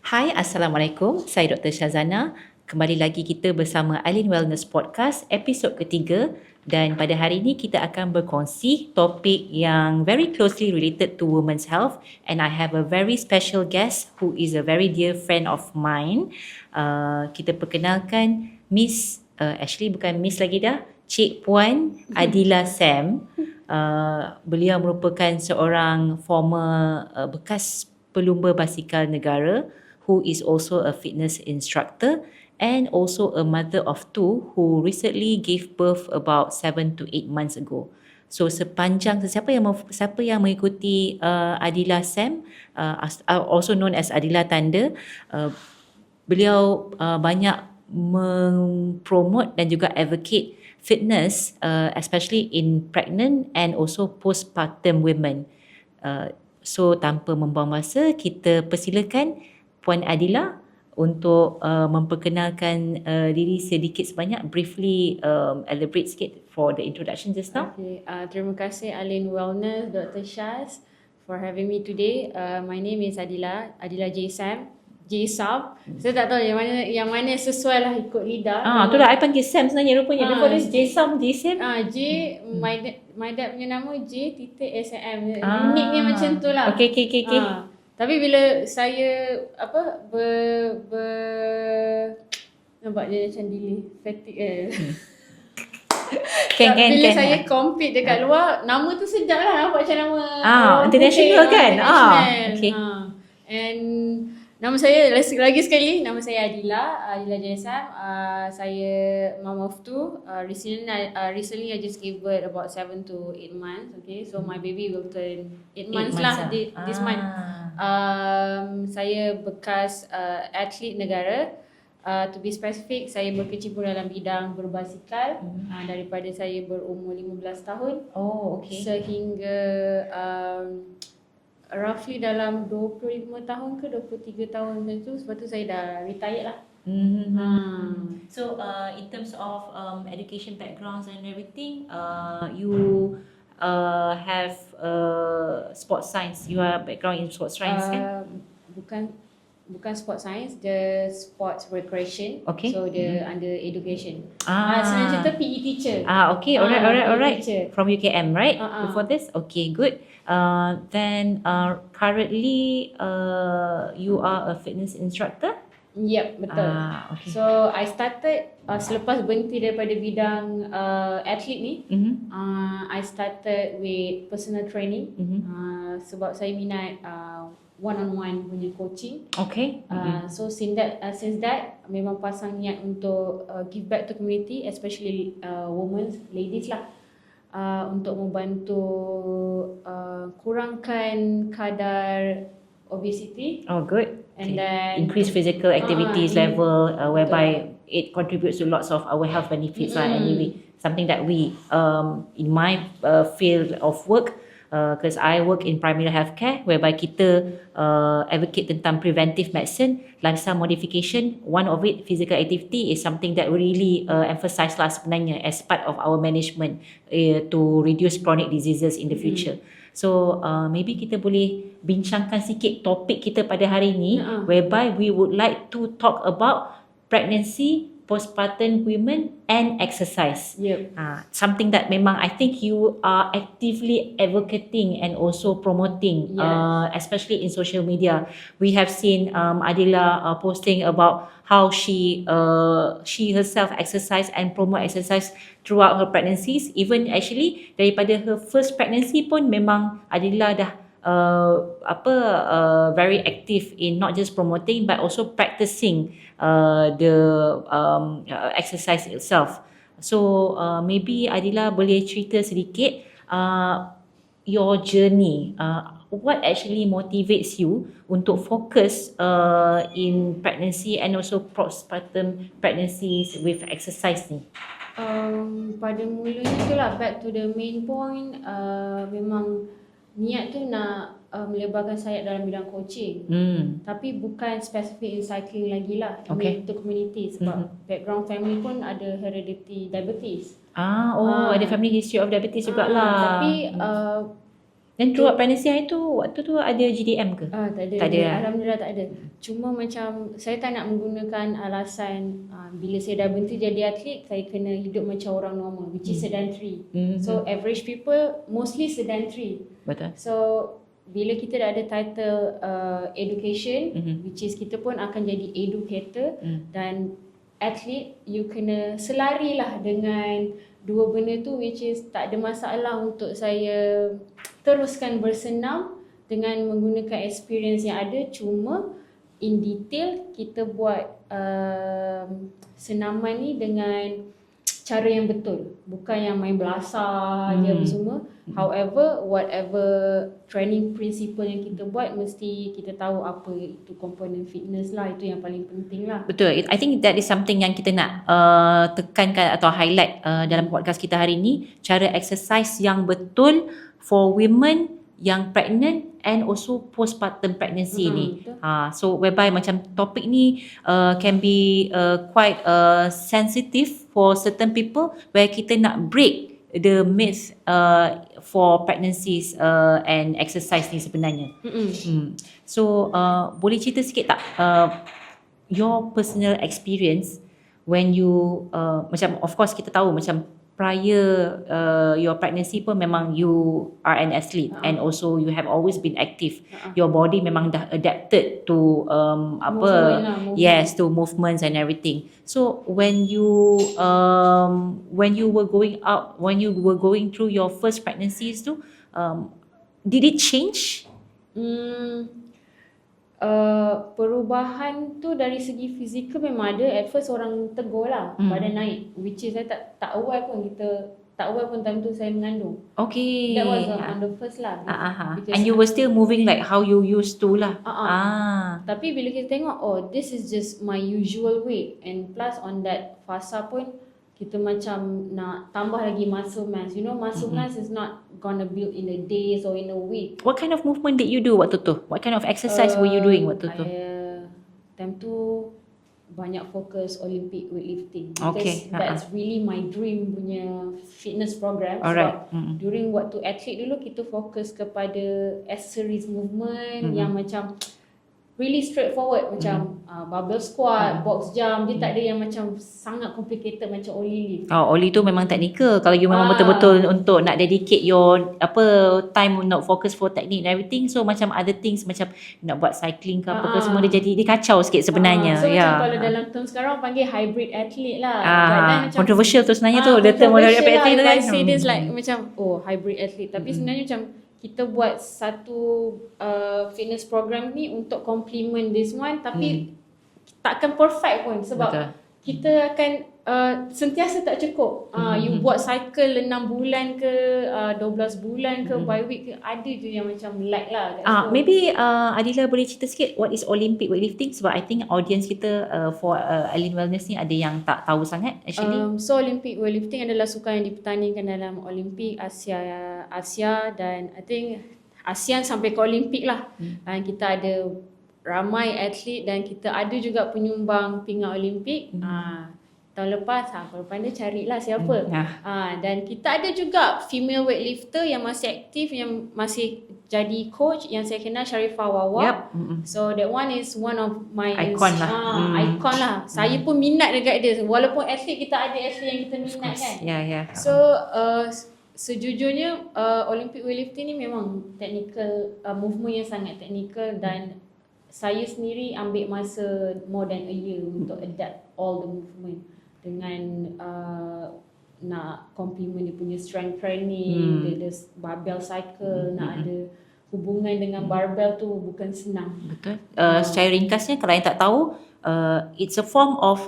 Hai, Assalamualaikum. Saya Dr. Syazana. Kembali lagi kita bersama Aline Wellness Podcast episod ketiga, dan pada hari ini kita akan berkongsi topik yang very closely related to women's health, and I have a very special guest who is a very dear friend of mine. Kita perkenalkan Miss, actually bukan Miss lagi dah, Cik Puan Adila Sam. Beliau merupakan seorang former bekas pelumba basikal negara who is also a fitness instructor and also a mother of two who recently gave birth about 7 to 8 months ago. So sepanjang siapa yang mengikuti Adila Sam, also known as Adila Tanda, beliau banyak mempromote dan juga advocate fitness, especially in pregnant and also postpartum women. So tanpa membuang masa, kita persilakan Puan Adila untuk memperkenalkan diri sedikit sebanyak, briefly elaborate sikit for the introduction just now. Okay, terima kasih Aline Wellness, Dr. Shaz for having me today. My name is Adila J. Sam. Saya tak tahu yang mana sesuai lah ikut lidah. Itulah I panggil Sam sebenarnya rupanya. Before this J Sam. J, my dad punya nama J titik SAM. Uniknya macam tu lah. Okay. Tapi bila saya nampak dia macam delay fatigue bila saya compete dekat luar, nama tu sedap lah, nampak macam nama international kan. Okay. And nama saya lagi sekali, nama saya Adila Jaisam. Saya mom of two. Recently I just gave birth about 7 to 8 months. Okay, so my baby will turn 8 months lah this month. Saya bekas atlet negara. To be specific, saya berkecimpung dalam bidang berbasikal daripada saya berumur 15 tahun. Sehingga roughly dalam 25 tahun ke 23 tahun macam tu. Sebab tu saya dah retired lah. So in terms of education backgrounds and everything, you have sports science. You are background in sports science kan? Bukan sports science, the sports recreation. Okay. So the under education. Sebenarnya cerita PE teacher. Okay, alright. Teacher. From UKM, right? Before this? Okay, good. Then currently you are a fitness instructor? Yep, betul. Okay. So I started selepas berhenti daripada bidang atlet ni, I started with personal training. Sebab saya minat one-on-one punya coaching. Okay. So since that memang pasang niat untuk give back to community, especially women, ladies lah, untuk membantu kurangkan kadar obesity. Good. And then increase physical activities level, whereby it contributes to lots of our health benefits lah. Anyway, something that we in my field of work, because I work in primary healthcare, whereby kita advocate tentang preventive medicine, lifestyle modification. One of it, physical activity, is something that we really emphasize lah sebenarnya as part of our management to reduce chronic diseases in the future. So maybe kita boleh bincangkan sikit topik kita pada hari ini, whereby we would like to talk about pregnancy, postpartum women and exercise. Something that memang I think you are actively advocating and also promoting, especially in social media. We have seen Adila posting about how she herself exercise and promote exercise throughout her pregnancies. Even actually daripada her first pregnancy pun memang Adila dah very active in not just promoting but also practicing the exercise itself. So maybe Adila boleh cerita sedikit your journey. What actually motivates you untuk fokus in pregnancy and also postpartum pregnancies with exercise ni? Pada mulanya tu lah, back to the main point, memang niat tu nak melebarkan sayap dalam bidang coaching. Tapi bukan spesifik in cycling lagi lah. Untuk community, sebab background family pun ada heredity diabetes. Ada family history of diabetes jugalah. Tapi Dan throughout pregnancy hari tu, waktu tu ada GDM ke? Tak ada. Tak ada. Alhamdulillah tak ada. Cuma macam saya tak nak menggunakan alasan bila saya dah berhenti jadi atlet, saya kena hidup macam orang normal, which is sedentary. So average people mostly sedentary. Betul. So bila kita dah ada title education, which is kita pun akan jadi educator, dan atlet, you kena selarilah dengan dua benda tu, which is tak ada masalah untuk saya teruskan bersenam dengan menggunakan experience yang ada. Cuma in detail kita buat senaman ni dengan cara yang betul, bukan yang main belasah je apa semua. However, whatever training principle yang kita buat, mesti kita tahu apa itu komponen fitness lah, itu yang paling penting lah. Betul. I think that is something yang kita nak tekankan atau highlight dalam podcast kita hari ni, cara exercise yang betul for women yang pregnant and also postpartum pregnancy ni. So whereby macam topik ni can be quite sensitive for certain people, where kita nak break the myth for pregnancies and exercise ni sebenarnya. So boleh cerita sikit tak your personal experience when you macam, of course kita tahu macam prior your pregnancy pun memang you are an athlete and also you have always been active. Your body memang dah adapted to yes, to movements and everything. So when you were going out, when you were going through your first pregnancies tu, did it change? Perubahan tu dari segi fizikal memang ada. At first orang tegur lah, badan naik, which is saya tak aware pun, time tu saya mengandung. Okay. That was on the first lah. And you were still moving like how you used to lah. Tapi bila kita tengok, this is just my usual weight, and plus on that fasa pun kita macam nak tambah lagi muscle mass. You know, muscle mass is not gonna build in a days or in a week. What kind of movement did you do waktu tu? What kind of exercise were you doing waktu tu? Time tu banyak fokus Olympic weightlifting, because that's really my dream punya fitness program. Alright. During waktu atlet dulu, kita fokus kepada accessories movement yang macam really straightforward, macam barbell squat, box jump. Dia tak ada yang macam sangat complicated macam Oli lift. Oli tu memang technical. Kalau you memang betul-betul untuk nak dedicate your time nak focus for technique and everything, so macam other things macam nak buat cycling ke apa ke semua, dia kacau sikit sebenarnya. So macam kalau dalam term sekarang panggil hybrid athlete lah. Macam controversial tu sebenarnya tu, the term hybrid athlete tu kan. I see this like macam hybrid athlete, tapi sebenarnya macam kita buat satu fitness program ni untuk complement this one, tapi takkan perfect pun, sebab kita akan sentiasa tak cukup. You buat cycle 6 bulan ke 12 bulan ke by week ke, ada je yang macam lag lah. Maybe Adila boleh cerita sikit what is Olympic weightlifting, sebab I think audience kita for Aline Wellness ni ada yang tak tahu sangat actually. So Olympic weightlifting adalah sukan yang dipertandingkan dalam Olimpik Asia dan I think ASEAN sampai ke Olimpik lah. Dan kita ada ramai atlet dan kita ada juga penyumbang pingat Olimpik. Tahun lepas, kalau pandai carilah siapa. Dan kita ada juga female weightlifter yang masih aktif, yang masih jadi coach, yang saya kenal, Sharifah Wawa. So that one is one of my icon lah. Icon lah. Saya pun minat dekat dia. Walaupun atlet, kita ada atlet yang kita minat kan. So sejujurnya Olympic weightlifting ni memang technical, movement yang sangat technical, dan saya sendiri ambil masa more than a year untuk adapt all the movement dengan nak complement dia punya strength training, dia ada barbell cycle, nak ada hubungan dengan barbell tu bukan senang. Betul. Secara ringkasnya, kalau yang tak tahu, it's a form of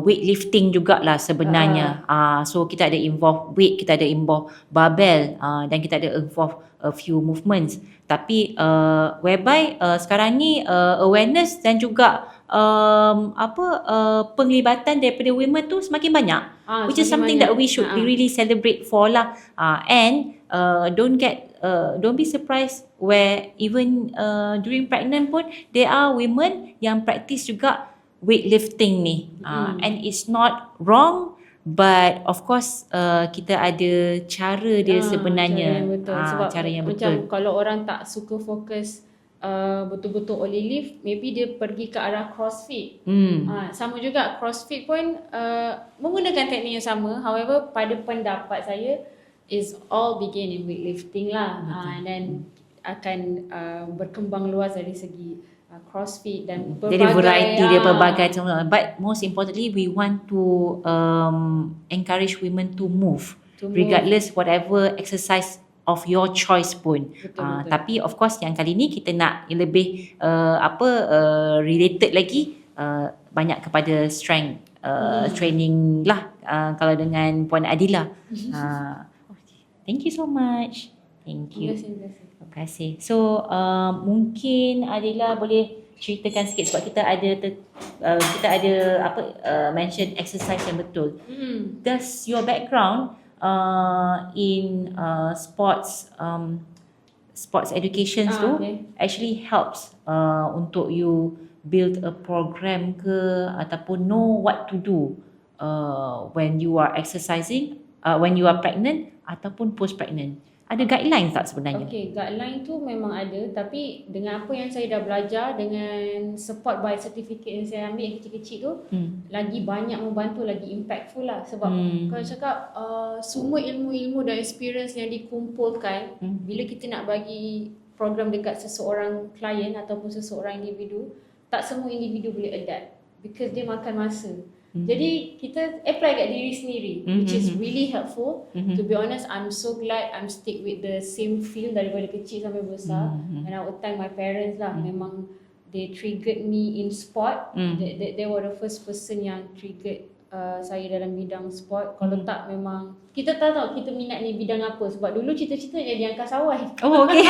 weightlifting jugalah sebenarnya. So kita ada involve weight, kita ada involve barbell, dan kita ada involve a few movements. Tapi whereby sekarang ni awareness dan juga penglibatan daripada women tu semakin banyak, which is something that we should really celebrate for lah. And don't be surprised where even during pregnant pun there are women yang practice juga weightlifting ni. And it's not wrong, But of course kita ada cara dia sebenarnya. Cara yang betul. Sebab Cara yang macam betul. kalau orang tak suka fokus betul-betul only lift, maybe dia pergi ke arah CrossFit. Sama juga CrossFit pun menggunakan teknik yang sama. However, pada pendapat saya is all begin in weightlifting lah. Dan akan berkembang luas dari segi CrossFit dan Jadi variety dia pelbagai semua. But most importantly, we want to encourage women to move. Regardless whatever exercise of your choice pun. Betul. Tapi of course yang kali ni kita nak yang lebih related lagi banyak kepada strength training lah kalau dengan Puan Adila. Thank you so much. Thank you. Terima kasih. So mungkin Adila boleh ceritakan sikit sebab kita ada mention exercise yang betul. Does your background in sports education tu actually helps untuk you build a program ke ataupun know what to do when you are exercising, when you are pregnant ataupun post pregnant? Ada guidelines tak sebenarnya? Okay, guideline tu memang ada, tapi dengan apa yang saya dah belajar, dengan support by certificate yang saya ambil yang kecil-kecil tu, lagi banyak membantu, lagi impactful lah. Sebab kalau cakap semua ilmu-ilmu dan experience yang dikumpulkan, bila kita nak bagi program dekat seseorang klien ataupun seseorang individu, tak semua individu boleh adapt because dia makan masa. Jadi kita apply kat diri sendiri, which is really helpful. To be honest, I'm so glad I'm stick with the same field daripada kecil sampai besar. And I would thank my parents lah. Memang they triggered me in sport. They were the first person yang triggered saya dalam bidang sport. Kalau tak, memang kita tahu kita minat ni bidang apa. Sebab dulu cita-cita jadi angkasawan. Oh, okay.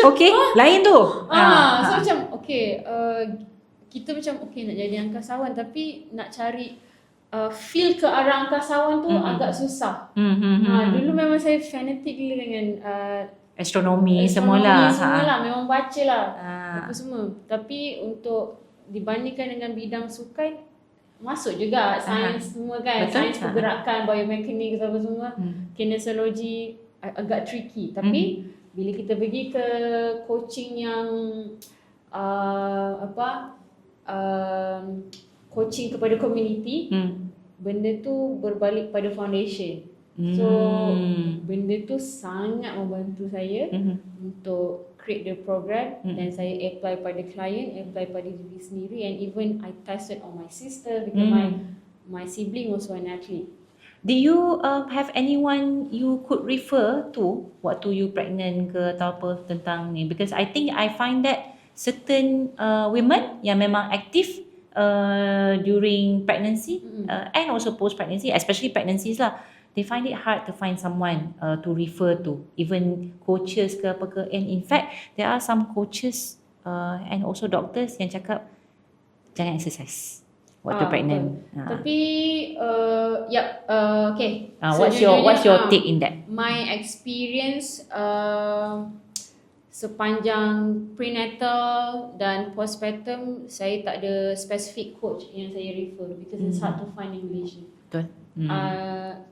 Okay, lain tu. So macam okay, kita macam okay nak jadi angkasawan, tapi nak cari feel ke arah angkasawan tu agak susah. Dulu memang saya fanatik gila dengan astronomi semualah. Memang baca lah apa semua. Tapi untuk dibandingkan dengan bidang sukan, masuk juga sains semua kan. Betul? Sains pergerakan, biomekanik apa semua, kinesiologi agak tricky. Tapi bila kita pergi ke coaching yang coaching kepada community, benda tu berbalik pada foundation. So benda tu sangat membantu saya untuk create the program, dan saya apply pada client, apply pada diri sendiri, and even I tested on my sister because my sibling also an athlete. Do you have anyone you could refer to waktu you pregnant ke atau apa tentang ni? Because I think I find that certain women yang memang aktif during pregnancy and also post pregnancy, especially pregnancies lah, they find it hard to find someone to refer to, even coaches ke apa ke. And in fact there are some coaches and also doctors yang cakap jangan exercise waktu pregnant. Tapi okay. What's your take in that? My experience sepanjang prenatal dan postpartum, saya tak ada specific coach yang saya refer because it's hard to find in Malaysia. Betul.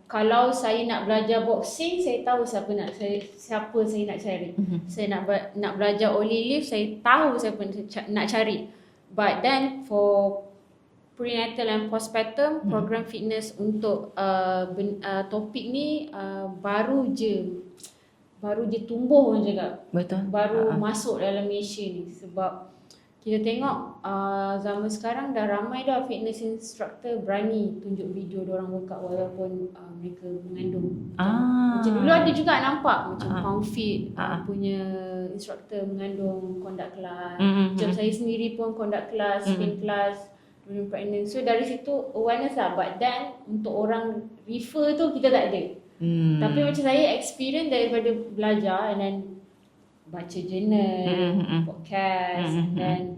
Kalau saya nak belajar boxing, saya tahu siapa saya nak cari. Saya nak belajar only lift, saya tahu siapa nak cari. But then for prenatal and postpartum, program fitness untuk topik ni baru je tumbuh orang cakap. Betul. Baru masuk dalam Malaysia ni. Sebab kita tengok zaman sekarang dah ramai dah fitness instructor berani tunjuk video diorang workout walaupun mereka mengandung. Macam dulu ada juga nampak macam Pound Fit punya instructor mengandung conduct kelas. Macam saya sendiri pun conduct kelas, spin kelas during pregnant. So dari situ awareness lah. But then untuk orang refer tu kita tak ada. Tapi macam saya experience daripada belajar and then baca journal, podcast, dan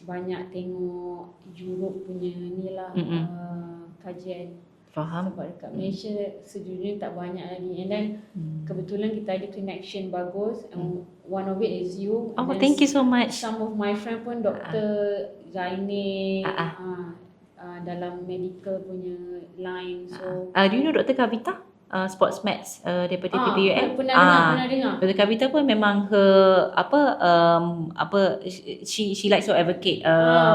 banyak tengok Europe punya ni lah kajian. Faham. Sebab dekat Malaysia sejujurnya tak banyak lagi. And then kebetulan kita ada connection bagus, and one of it is you. Oh, thank you so much. Some of my friend pun Dr. Zaini, dalam medical punya line. So Do you know Dr. Kavita? Sports Maths daripada PPUM. pernah dengar. Dr. Kavita pun memang her she likes to advocate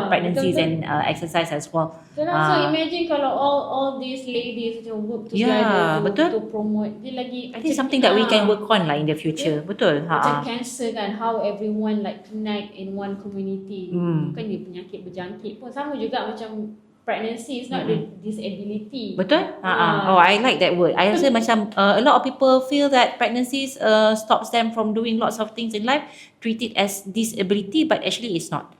pregnancies betul. and exercise as well. So imagine kalau all these ladies macam work Yeah, together to promote. Dia lagi I think something that we can work on lah in the future. Betul. Macam cancer kan, how everyone like connect in one community. Bukan dia penyakit berjangkit pun. Sama juga macam pregnancy is not the disability. Betul? Oh, I like that word. I rasa macam a lot of people feel that pregnancies stops them from doing lots of things in life, treat it as disability, but actually it's not.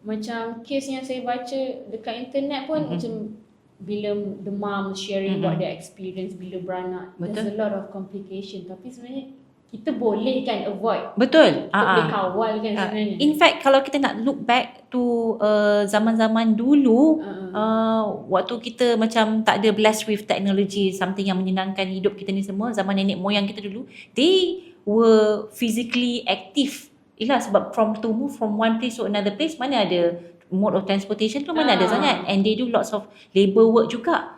Macam kes yang saya baca dekat internet pun macam bila the mom sharing about their experience bila beranak, there's a lot of complication. Tapi sebenarnya kita boleh kan avoid. Betul. Kita boleh kawal kan sebenarnya. In fact, kalau kita nak look back to zaman-zaman dulu, waktu kita macam tak ada blessed with technology, something yang menyenangkan hidup kita ni semua, zaman nenek moyang kita dulu, they were physically active. Ialah sebab to move from one place to another place, mana ada mode of transportation tu, mana ada sangat, and they do lots of labour work juga.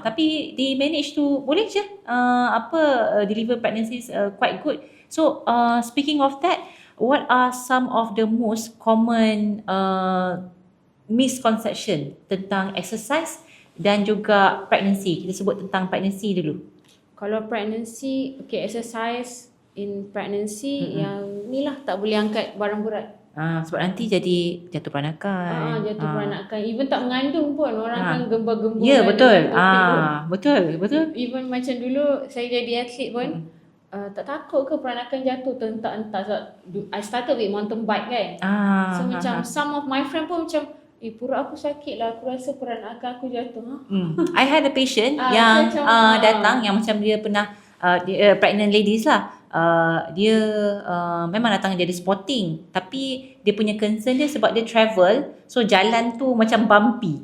Tapi they manage to boleh je deliver pregnancies quite good. So speaking of that, what are some of the most common misconception tentang exercise dan juga pregnancy? Kita sebut tentang pregnancy dulu. Kalau pregnancy, exercise in pregnancy yang ni lah, tak boleh angkat barang berat. Sebab nanti jadi jatuh peranakan. Jatuh peranakan. Even tak mengandung pun orang kan gembar-gembur. Ya, betul. Betul. Even macam dulu saya jadi atlet pun, tak takut ke peranakan jatuh terhentak-hentak. So, I started with mountain bike kan. So macam some of my friend pun macam, perut aku sakit lah, aku rasa peranakan aku jatuh. I had a patient yang datang yang macam dia pernah pregnant ladies lah. Dia memang datang jadi sporting, tapi dia punya concern dia sebab dia travel, so jalan tu macam bumpy.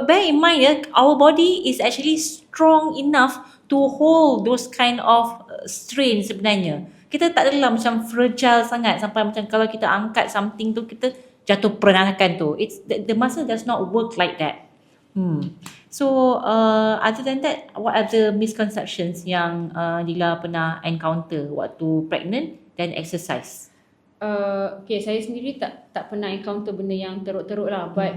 Bear in mind our body is actually strong enough to hold those kind of strain sebenarnya. Kita tak adalah macam fragile sangat sampai macam kalau kita angkat something tu kita jatuh peranakan tu. It's the muscle does not work like that. So other than that, what are the misconceptions yang Dila pernah encounter waktu pregnant dan exercise? Saya sendiri tak pernah encounter benda yang teruk-teruk lah, but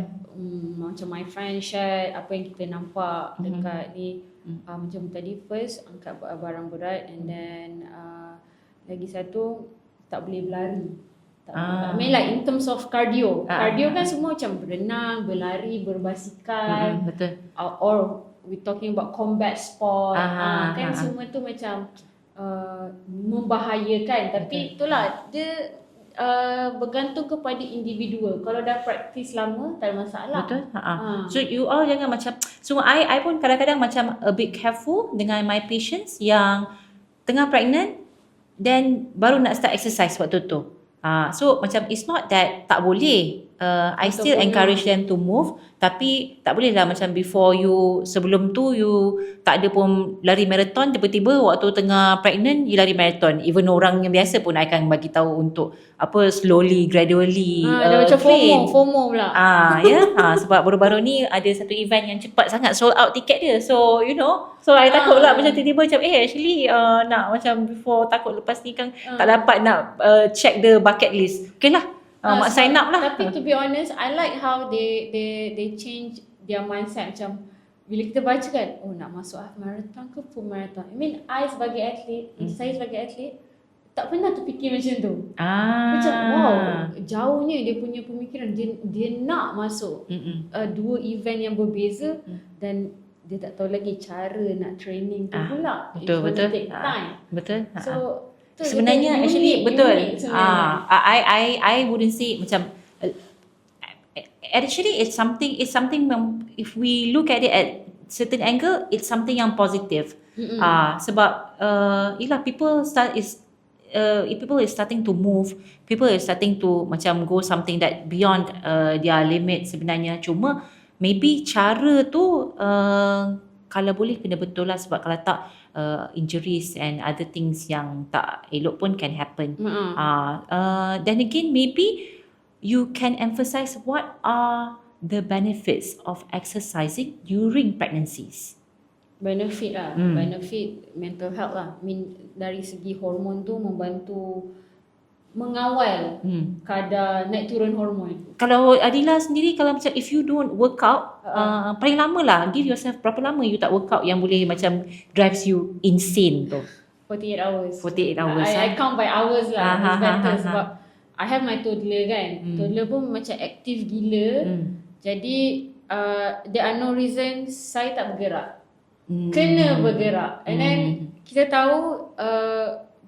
macam my friend share apa yang kita nampak dekat ni, macam tadi first angkat barang berat, and then lagi satu tak boleh berlari. I mean like in terms of cardio. Cardio kan semua macam berenang, berlari, berbasikal. Betul. Or we talking about combat sport. Kan semua tu macam membahayakan. Tapi itulah dia bergantung kepada individual. Kalau dah praktis lama tak ada masalah. Betul. So you all jangan macam, so I pun kadang-kadang macam a bit careful dengan my patients yang tengah pregnant then baru nak start exercise waktu tu. So macam it's not that tak boleh. I still encourage them to move, tapi tak boleh lah macam before you, sebelum tu you tak ada pun lari marathon, tiba-tiba waktu tengah pregnant you lari marathon. Even orang yang biasa pun I akan bagi tahu untuk slowly, gradually macam FOMO pula. Sebab baru-baru ni ada satu event yang cepat sangat sold out tiket dia. So you know, so I takut lah macam tiba-tiba macam actually nak macam before, takut lepas ni kan tak dapat nak check the bucket list. Okay lah, mak sign up lah. Tapi to be honest, I like how they change their mindset. Macam bila kita baca kan, nak masuk half marathon ke full marathon. I mean, I sebagai atlet, saya sebagai atlet tak pernah terfikir macam tu. Macam wow, jauhnya dia punya pemikiran. Dia nak masuk dua event yang berbeza, dan dia tak tahu lagi cara nak training tu pula. Betul. Take time. Betul. So sebenarnya actually betul. I wouldn't say macam actually it's something if we look at it at certain angle, it's something yang positive. Sebab people is starting to move, people is starting to macam go something that beyond their limit sebenarnya. Cuma maybe cara tu kalau boleh kena betul lah, sebab kalau tak injuries and other things yang tak elok pun can happen. Then again, maybe you can emphasize what are the benefits of exercising during pregnancies? Benefit lah, benefit mental health lah. I mean dari segi hormon tu membantu mengawal kadar naik turun hormon. Kalau Adila sendiri, kalau macam if you don't work out, paling lama lah, give yourself berapa lama you tak work out yang boleh macam drives you insane tu? 48 hours. 48 hours. I count by hours lah. It's better sebab I have my toddler kan. Toddler pun macam aktif gila. Jadi there are no reason saya tak bergerak. Kena bergerak. And then kita tahu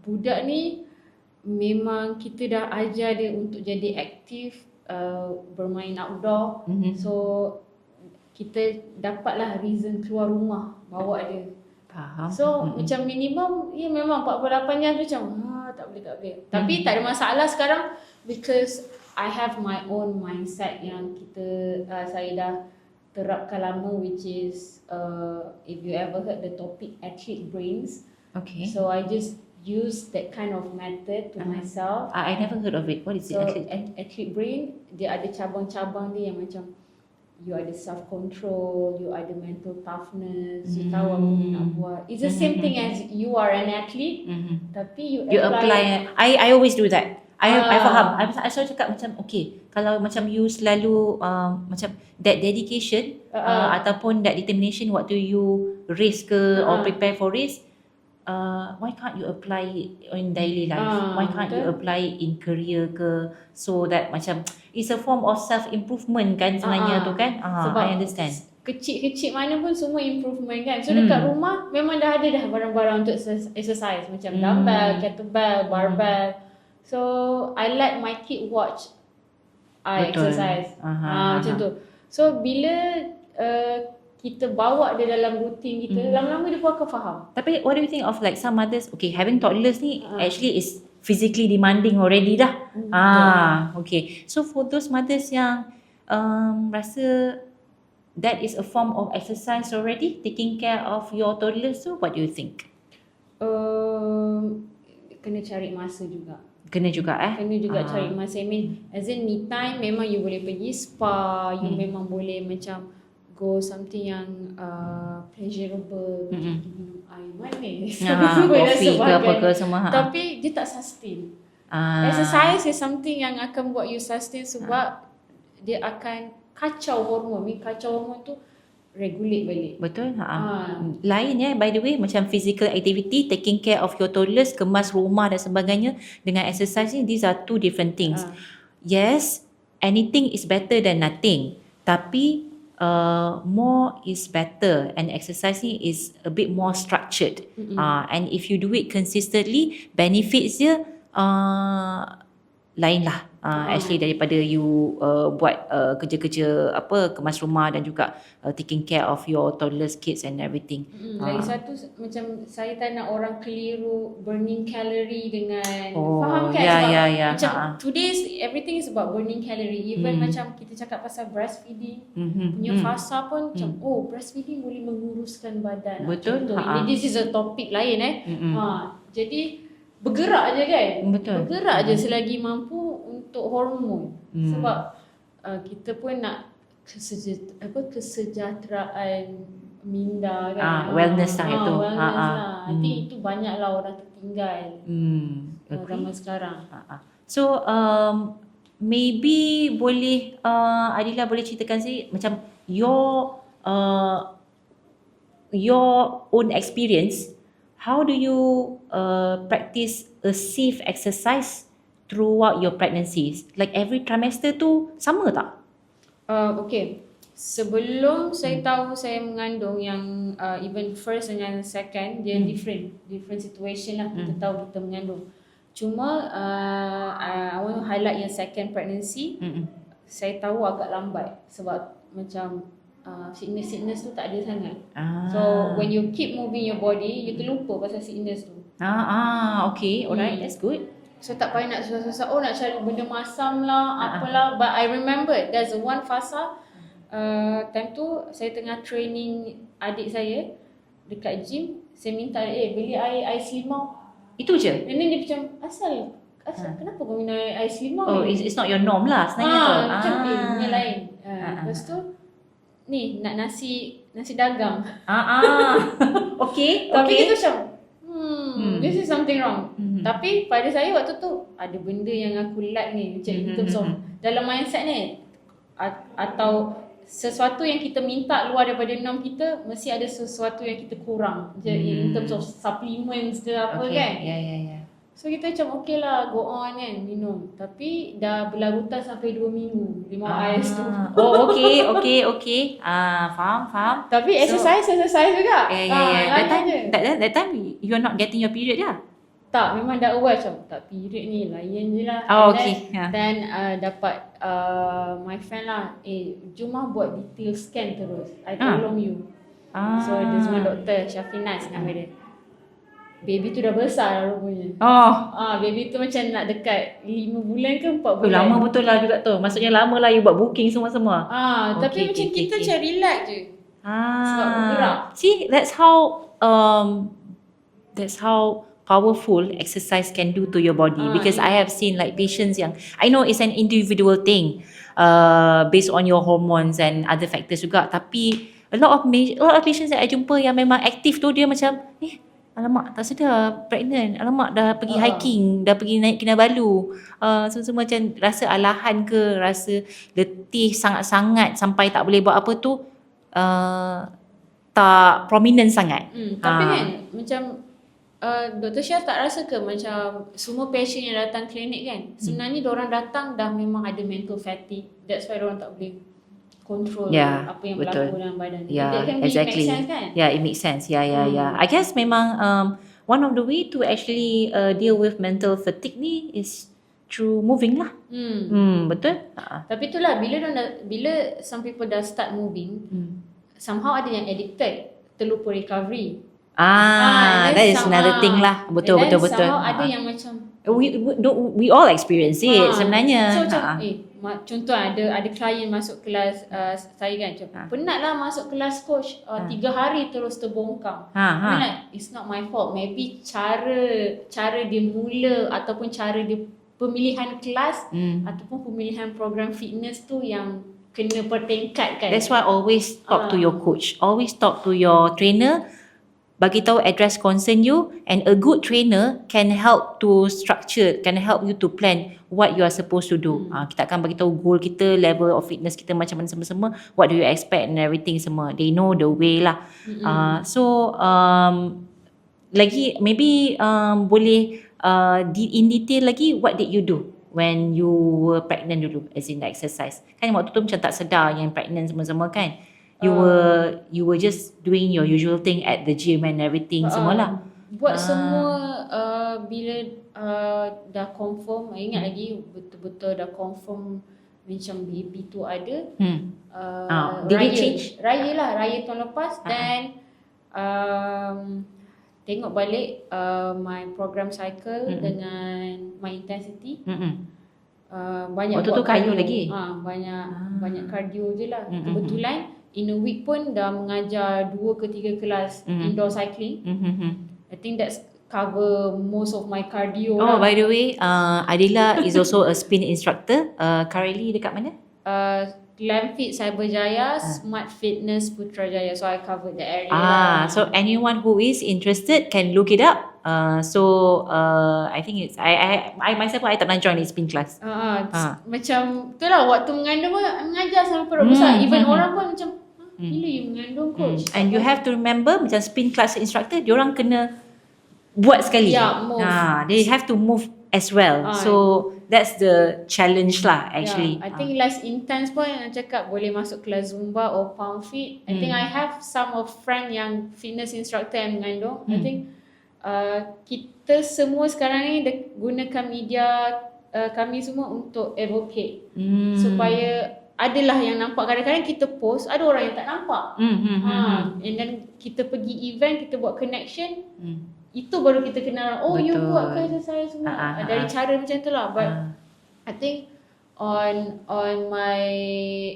budak ni memang kita dah ajar dia untuk jadi aktif, bermain outdoor. So kita dapatlah reason keluar rumah bawa dia. Faham. So macam minimum memang 48 jam tu macam tak boleh. Tapi tak ada masalah sekarang because I have my own mindset yang saya dah terapkan lama, which is if you ever heard the topic athlete brains. Okay. So I just use that kind of method to myself. I never heard of it. What is it? So athlete brain, dia ada cabang-cabang dia yang macam you ada self control, you ada mental toughness, you tahu apa you nak buat. It's the same thing as you are an athlete, tapi you apply. I always do that. I faham. I selalu cakap macam okay, kalau macam you selalu macam that dedication ataupun that determination waktu you race ke or prepare for race, why can't you apply it in daily life? Why can't you apply it in career ke? So that macam it's a form of self improvement kan sebenarnya tu kan. Sebab I understand. Kecil-kecil mana pun semua improvement kan. So dekat rumah memang dah ada dah barang-barang untuk exercise macam dumbbell, kettlebell, barbell. So I let my kid watch I exercise. Macam tu. So bila kita bawa dia dalam rutin kita, lama-lama dia pun akan faham. Tapi what do you think of like some mothers, okay, having toddlers ni actually is physically demanding already dah. Okay. So for those mothers yang rasa that is a form of exercise already, taking care of your toddlers, so what do you think? Kena cari masa juga. Kena juga cari masa. I mean, as in me time memang you boleh pergi spa, you memang boleh macam go something yang pleasurable, macam minum air manis, kopi ke apa ke semua. Tapi dia tak sustain. Exercise is something yang akan buat you sustain sebab dia akan kacau hormon. Kacau hormon tu regulate balik. Betul. Lain by the way, macam physical activity, taking care of your toddlers, kemas rumah dan sebagainya, dengan exercise ni, these are two different things. Yes, anything is better than nothing. Tapi more is better, and exercising is a bit more structured. And if you do it consistently, benefits dia lain lah actually daripada you buat kerja-kerja kemas rumah dan juga taking care of your toddlers, kids and everything. Lagi satu macam saya tak nak orang keliru burning calorie dengan faham kan? Macam today's everything is about burning calorie. Even macam kita cakap pasal breastfeeding, punya fasa pun macam breastfeeding boleh menguruskan badan. Betul. This is a topic lain jadi bergerak je kan. Bergerak je selagi mampu untuk hormon. Sebab kita pun nak kesejahteraan minda kan. Wellness lah itu. Wellness lah. I think itu banyaklah orang tertinggal zaman sekarang. So maybe boleh Adila boleh ceritakan sikit macam your own experience. How do you practice a safe exercise throughout your pregnancies? Like every trimester tu sama tak? Okay. Sebelum saya tahu saya mengandung, yang even first dengan second, dia different situation lah. Kita tahu kita mengandung. Cuma I want to highlight yang second pregnancy, saya tahu agak lambat sebab macam sickness tu tak ada sangat. So when you keep moving your body, you terlupa pasal sickness tu. Okay, alright, that's good. So tak payah nak susah-susah nak cari benda masam lah, apalah. But I remember there's one fasa time tu saya tengah training adik saya dekat gym. Saya minta beli air selimau. Itu je? And then dia macam asal kenapa kau minum air selimau ni? It's not your norm lah sebenarnya tu. Macam punya lain. Lepas tu ni nak nasi dagang. Okay. Tapi kita macam this is something wrong. Tapi pada saya waktu tu ada benda yang aku like ni macam in terms of dalam mindset ni atau sesuatu yang kita minta luar daripada norm kita, mesti ada sesuatu yang kita kurang in terms of supplements ke apa kan. Yeah. So kita macam okay lah, go on kan, minum. Tapi dah berlarutan sampai 2 minggu minum ais tu. Oh, okay. Faham. Tapi exercise juga. Yeah. That time you're not getting your period lah. Tak, memang dah aware macam tak period ni, layan je lah. Oh, okay. Then dapat my friend lah, jom lah buat detail scan terus. I tolong you. So there's one doctor, Syafinas nama dia. Baby tu dah besar rupanya. Baby tu macam nak dekat 5 bulan ke 4 bulan. Lama betul lah juga tu. Maksudnya lama lah you buat booking semua-semua. Tapi macam kita macam relax je. Sebab bergerak. See, that's how powerful exercise can do to your body. Because I have seen like patients yang, I know it's an individual thing, based on your hormones and other factors juga. Tapi a lot of patients that I jumpa yang memang aktif tu, dia macam alamak tak sedar pregnant, alamak dah pergi hiking, dah pergi naik Kinabalu, semua macam rasa alahan ke, rasa letih sangat-sangat sampai tak boleh buat apa tu, tak prominent sangat. Tapi kan macam Dr. Syah tak rasa ke macam semua patient yang datang klinik kan, sebenarnya diorang datang dah memang ada mental fatigue, that's why diorang tak boleh control apa yang berlaku dalam badan. That can exactly. make sense kan? Yeah, it makes sense. Yeah. I guess memang one of the way to actually deal with mental fatigue ni is through moving lah. Betul? Tapi itulah bila some people dah start moving, somehow ada yang addicted, terlupa recovery. That is another thing lah. Betul. Somehow ada yang macam we all experience it sebenarnya. So macam contoh ada klien masuk kelas saya kan, penat lah masuk kelas coach 3 hari terus terbongkar. Like, it's not my fault, maybe cara dia mula ataupun cara dia pemilihan kelas ataupun pemilihan program fitness tu yang kena pertingkatkan. That's why always talk to your coach, always talk to your trainer, bagi tahu address concern you, and a good trainer can help to structure, can help you to plan what you are supposed to do. Kita akan bagi tahu goal kita, level of fitness kita macam mana semua, what do you expect and everything semua. They know the way lah. So lagi maybe boleh in detail lagi, what did you do when you were pregnant dulu, as in the exercise? Kan waktu tu macam tak sedar yang pregnant semua-semua kan. You were just doing your usual thing at the gym and everything semualah. Buat semua bila dah confirm, ingat lagi betul-betul dah confirm macam baby tu ada. Did it change? Raya tahun lepas. Dan tengok balik my program cycle dengan my intensity. Banyak waktu tu cardio lagi? Banyak cardio je lah. Kebetulan in a week pun dah mengajar 2 ke 3 kelas indoor cycling. I think that's cover most of my cardio. By the way, Adila is also a spin instructor. Currently dekat mana? Glam Fit Cyberjaya, Smart Fitness Putrajaya. So I covered the area. So anyone who is interested can look it up. I think it's I myself I tak pernah join spin class. Macam tu lah, waktu mengandung pun mengajar sampai perut besar. Even orang pun macam bila you mengandung coach. And you have to remember macam spin class instructor, diorang kena buat sekali. Move. They have to move as well. So that's the challenge lah actually. I think last intense pun yang cakap boleh masuk kelas Zumba or Pound Fit. I think I have some of friend yang fitness instructor yang mengandung. I think kita semua sekarang ni gunakan media kami semua untuk advocate supaya adalah yang nampak. Kadang-kadang kita post, ada orang yang tak nampak. And then kita pergi event, kita buat connection, itu baru kita kenal, you buat ke exercise semua. Dari cara macam tu lah. But I think on my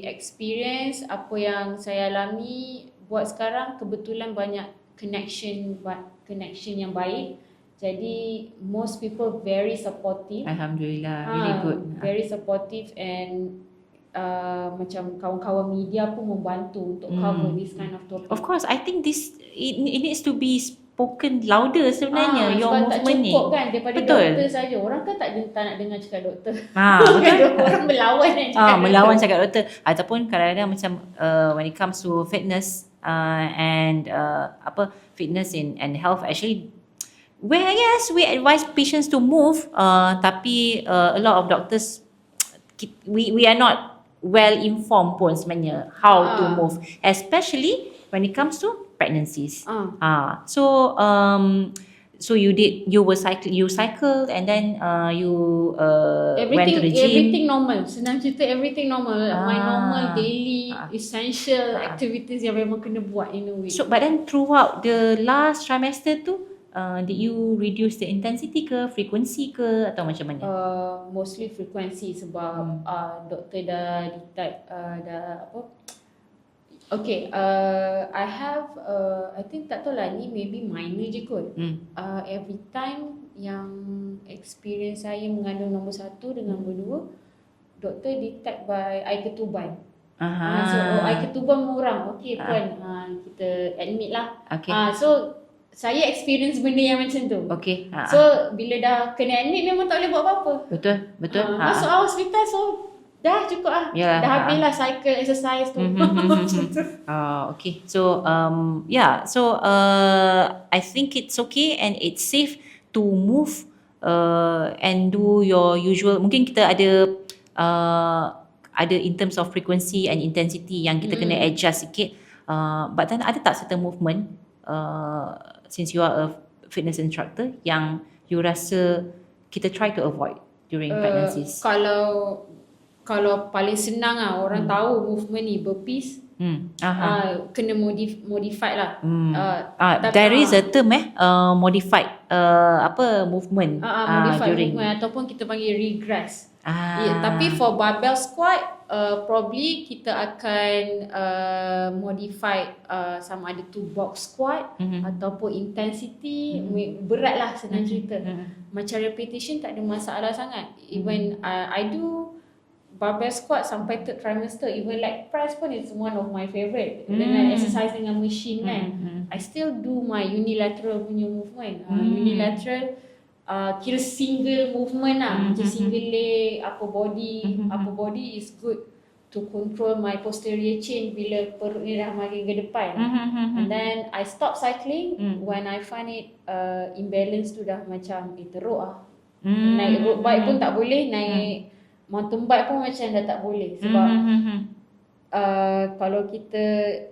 experience, apa yang saya alami buat sekarang, kebetulan banyak connection yang baik. Jadi most people very supportive. Alhamdulillah, really good. Very supportive, and macam kawan-kawan media pun membantu untuk cover this kind of topic. Of course, I think it needs to be spoken louder sebenarnya, your sebab tak movement ni. cukup kan daripada Betul. doktor saja. Orang kan tak nak dengar cakap doktor. Betul. Orang melawan kan cakap Melawan doktor. cakap doktor. Ataupun kadang-kadang macam when it comes to fitness and fitness and health, actually yes, we advise patients to move, tapi a lot of doctors we are not well informed pun sebenarnya how to move, especially when it comes to pregnancies. So you cycled and then you went to the gym. Everything normal. Senang cerita, everything normal. My normal daily essential activities yang memang kena buat in a week. So but then throughout the last trimester tu, did you reduce the intensity ke, frequency ke, atau macam mana? Mostly frequency sebab doktor dah detect Okay, I have I think tak tahu lah ni maybe minor je kot. Every time yang experience saya mengandung nombor 1 dengan nombor 2, doktor detect by air ketuban. So air ketuban murang. Okay puan, kita admit lah. Okay. So saya experience benda yang macam tu. Okay. So bila dah kena admit memang tak boleh buat apa-apa. Betul. Masuk hospital, so dah cukup lah. Yalah, dah habis lah cycle exercise tu. Macam tu. Okay. So I think it's okay and it's safe to move and do your usual. Mungkin kita ada in terms of frequency and intensity yang kita kena adjust sikit. But then ada tak certain movement since you are a fitness instructor yang you rasa kita try to avoid during pregnancies? Kalau paling senang lah, orang tahu movement ni burpees, kena modified lah. There is a term modified movement modified during movement ataupun kita panggil regress. Tapi for barbell squat probably kita akan modify sama ada tu box squat ataupun intensity berat lah senang cerita. Macam repetition tak ada masalah sangat. Even I do barbell squat sampai third trimester, even leg press pun is one of my favourite. Dengan exercise dengan machine kan, I still do my unilateral punya movement. Unilateral kira single movement lah, macam single leg, upper body is good to control my posterior chain bila perut ni dah makin ke depan. And then I stop cycling when I find it imbalance tu dah macam teruk lah. Naik road bike pun tak boleh, naik mountain bike pun macam dah tak boleh. Sebab kalau kita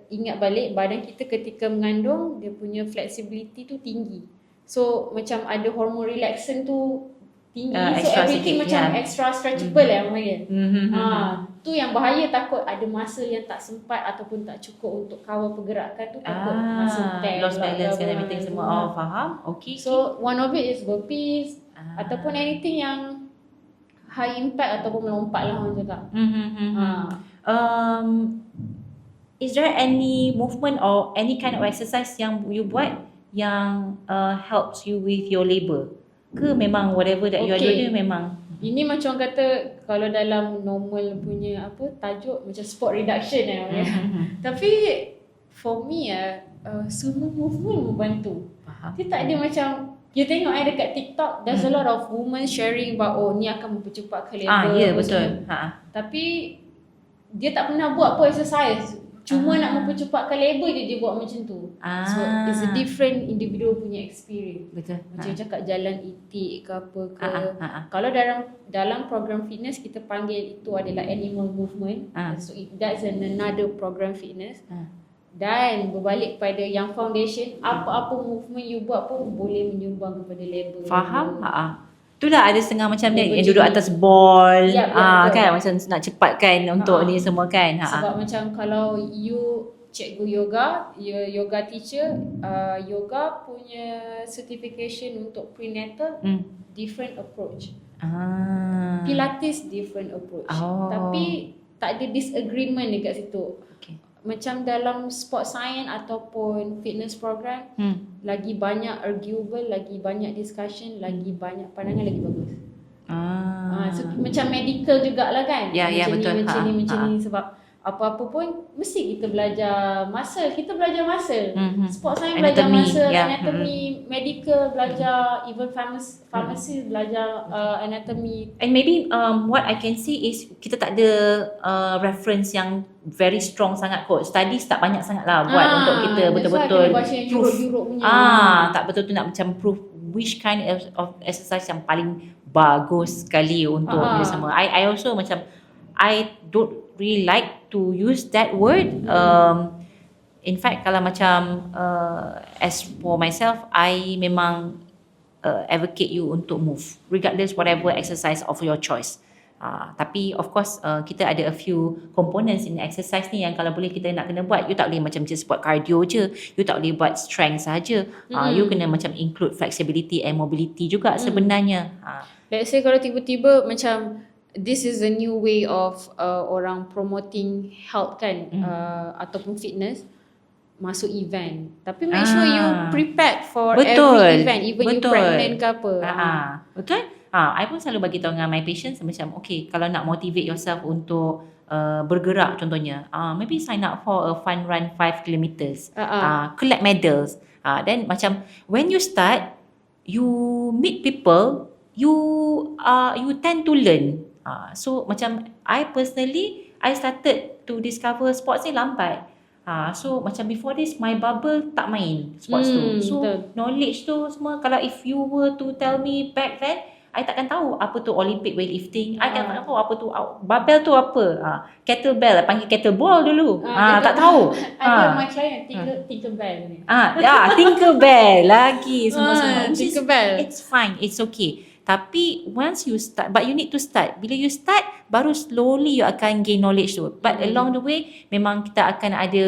ingat balik, badan kita ketika mengandung dia punya flexibility tu tinggi. So macam ada hormon relaxant tu tinggi, so everything sikit, macam extra stretchable lah panggil. Tu yang bahaya, takut ada masa yang tak sempat ataupun tak cukup untuk kawal pergerakan tu, takut masa lost balance and everything semua. Faham? Okay. So one of it is burpees ataupun anything yang high impact ataupun melompat lah orang cakap. Is there any movement or any kind of exercise yang you buat yang helps you with your labour? Ke memang whatever that you are doing memang? Ini macam kata kalau dalam normal punya tajuk macam sport reduction Tapi for me semua movement membantu. Dia tak ada macam you tengok dekat TikTok, there's a lot of women sharing about ni akan mempercepatkan labour. Ya betul. Tapi dia tak pernah buat apa exercise. Cuma nak mempercepatkan labour dia buat macam tu. So it's a different individual punya experience. Betul. Macam cakap jalan itik ke apa ke. Kalau dalam program fitness kita panggil itu adalah animal movement. So that's another program fitness. Dan berbalik pada yang foundation, apa-apa movement you buat pun boleh menyumbang kepada labour. Faham? Itulah ada setengah macam dia yang duduk atas ball, kan macam nak cepatkan untuk ni semua kan. Sebab macam kalau you cikgu yoga, yoga teacher, yoga punya certification untuk prenatal different approach. Pilates different approach. Tapi tak ada disagreement dekat situ. Macam dalam sport science ataupun fitness program, lagi banyak arguable, lagi banyak discussion, lagi banyak pandangan, lagi bagus. So macam medical jugalah kan. Ya, macam betul. Ni macam ni sebab apa-apa pun mesti kita belajar muscle. Kita belajar muscle. Sport science belajar muscle, anatomy, medical belajar, even pharmacy belajar anatomy. And maybe what I can see is kita tak ada reference yang very strong sangat kot. Studies tak banyak sangat lah buat untuk kita betul-betul proof. Tak betul-betul nak macam proof which kind of exercise yang paling bagus sekali untuk dia semua. I also macam I don't really like to use that word. In fact kalau macam as for myself, I memang advocate you untuk move regardless whatever exercise of your choice. Tapi of course kita ada a few components in exercise ni yang kalau boleh kita nak kena buat. You tak boleh macam just buat cardio je, you tak boleh buat strength saja. You kena macam include flexibility and mobility juga sebenarnya. Let's say kalau tiba-tiba macam this is a new way of orang promoting health kan, ataupun fitness, masuk event. Tapi make sure you prepared for every event, even you pregnant ke apa. Betul. I pun selalu bagi tahu dengan my patients macam okay, kalau nak motivate yourself untuk bergerak contohnya, maybe sign up for a fun run 5 kilometers, collect medals. Then macam when you start, you meet people, you tend to learn. So macam I personally, I started to discover sports ni lambat. So macam before this, my bubble tak main sports tu. So knowledge tu semua, kalau if you were to tell me back then, I takkan tahu apa tu Olympic weightlifting. I takkan tahu apa tu barbell tu apa. Kettlebell, panggil kettlebell dulu. Tak tahu. Ada my client Tinkerbell ni. Tinkerbell lagi semua. Tinkerbell. It's fine, it's okay. Tapi once you start, but you need to start. Bila you start, baru slowly you akan gain knowledge tu. But along the way, memang kita akan ada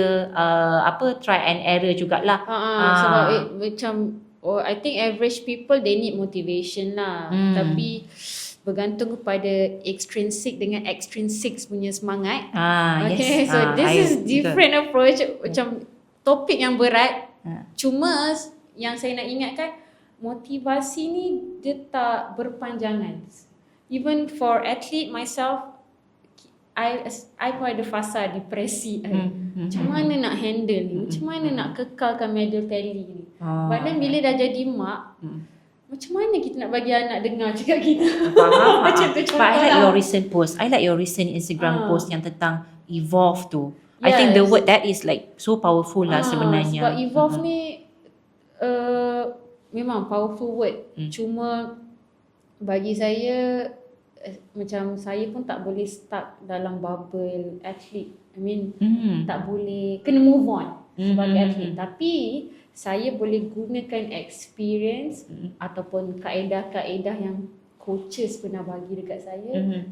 try and error jugalah. Sebab macam I think average people they need motivation lah. Tapi bergantung kepada extrinsic dengan extrinsic punya semangat. Okay, so this is different approach. Macam topik yang berat. Cuma yang saya nak ingatkan, motivasi ni dia tak berpanjangan. Even for athlete myself, I pun ada fasa depresi. Macam mana nak handle ni? Macam mana nak kekalkan medal tally ni? Padahal bila dah jadi mak, macam mana kita nak bagi anak dengar cakap kita? Macam tu contoh. But I like your recent post. I like your recent Instagram post yang tentang evolve tu. I think the word that is like so powerful lah sebenarnya. Sebab evolve ni memang powerful word. Cuma bagi saya, macam saya pun tak boleh stuck dalam bubble athlete. I mean tak boleh, kena move on sebagai athlete. Tapi saya boleh gunakan experience ataupun kaedah-kaedah yang coaches pernah bagi dekat saya,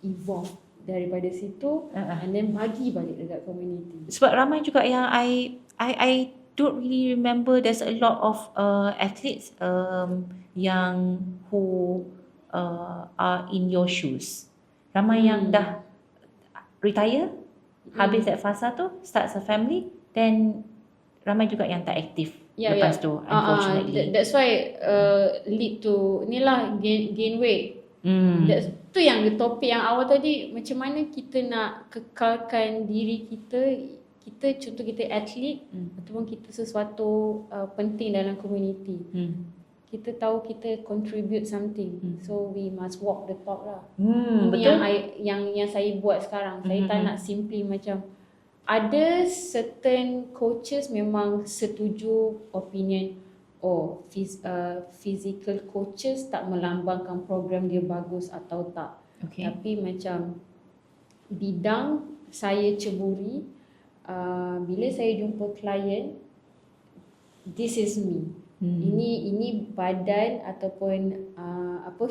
evolve daripada situ and then bagi balik dekat community. Sebab ramai juga yang I don't really remember, there's a lot of athletes yang who are in your shoes. Ramai yang dah retire, habis that fasa tu, starts a family, then ramai juga yang tak aktif lepas tu, unfortunately. That's why lead to inilah gain weight. Tu yang topik yang awal tadi, macam mana kita nak kekalkan diri kita. Kita contoh kita atlet ataupun kita sesuatu penting dalam community. Kita tahu kita contribute something. So we must walk the talk lah. Betul. Yang saya buat sekarang. Saya tak nak simply macam, ada certain coaches memang setuju opinion physical coaches tak melambangkan program dia bagus atau tak. Tapi macam bidang saya ceburi, bila saya jumpa klien, this is me. Ini badan ataupun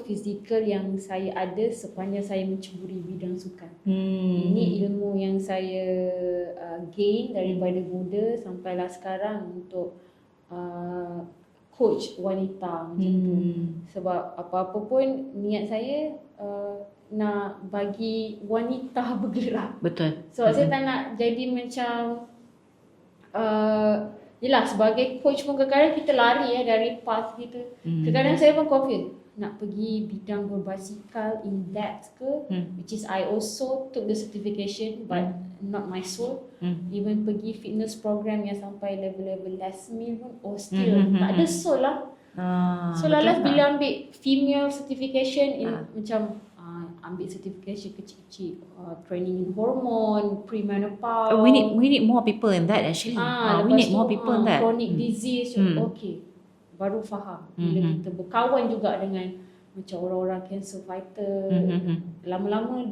fizikal yang saya ada sepanjang saya menceburi bidang sukan. Ini ilmu yang saya gain daripada muda sampailah sekarang untuk coach wanita macam tu. Sebab apa-apa pun niat saya nak bagi wanita bergerak. Betul. Sebab saya tak nak jadi macam yelah, sebagai coach pun kadang-kadang kita lari dari path kita. Kadang-kadang saya pun confused. nak pergi bidang berbasikal in depth ke, which is I also took the certification but not my soul. Even pergi fitness program yang sampai level-level Les Mills pun, still tak ada soul lah. So Lalas bila ambil female certification in macam ambil certification kecil-kecil, training in hormone, premenopause. We need more people in that actually. We need more people in that. Chronic disease. Okay, baru faham. Bila kita berkawan juga dengan macam orang-orang cancer fighter, lama-lama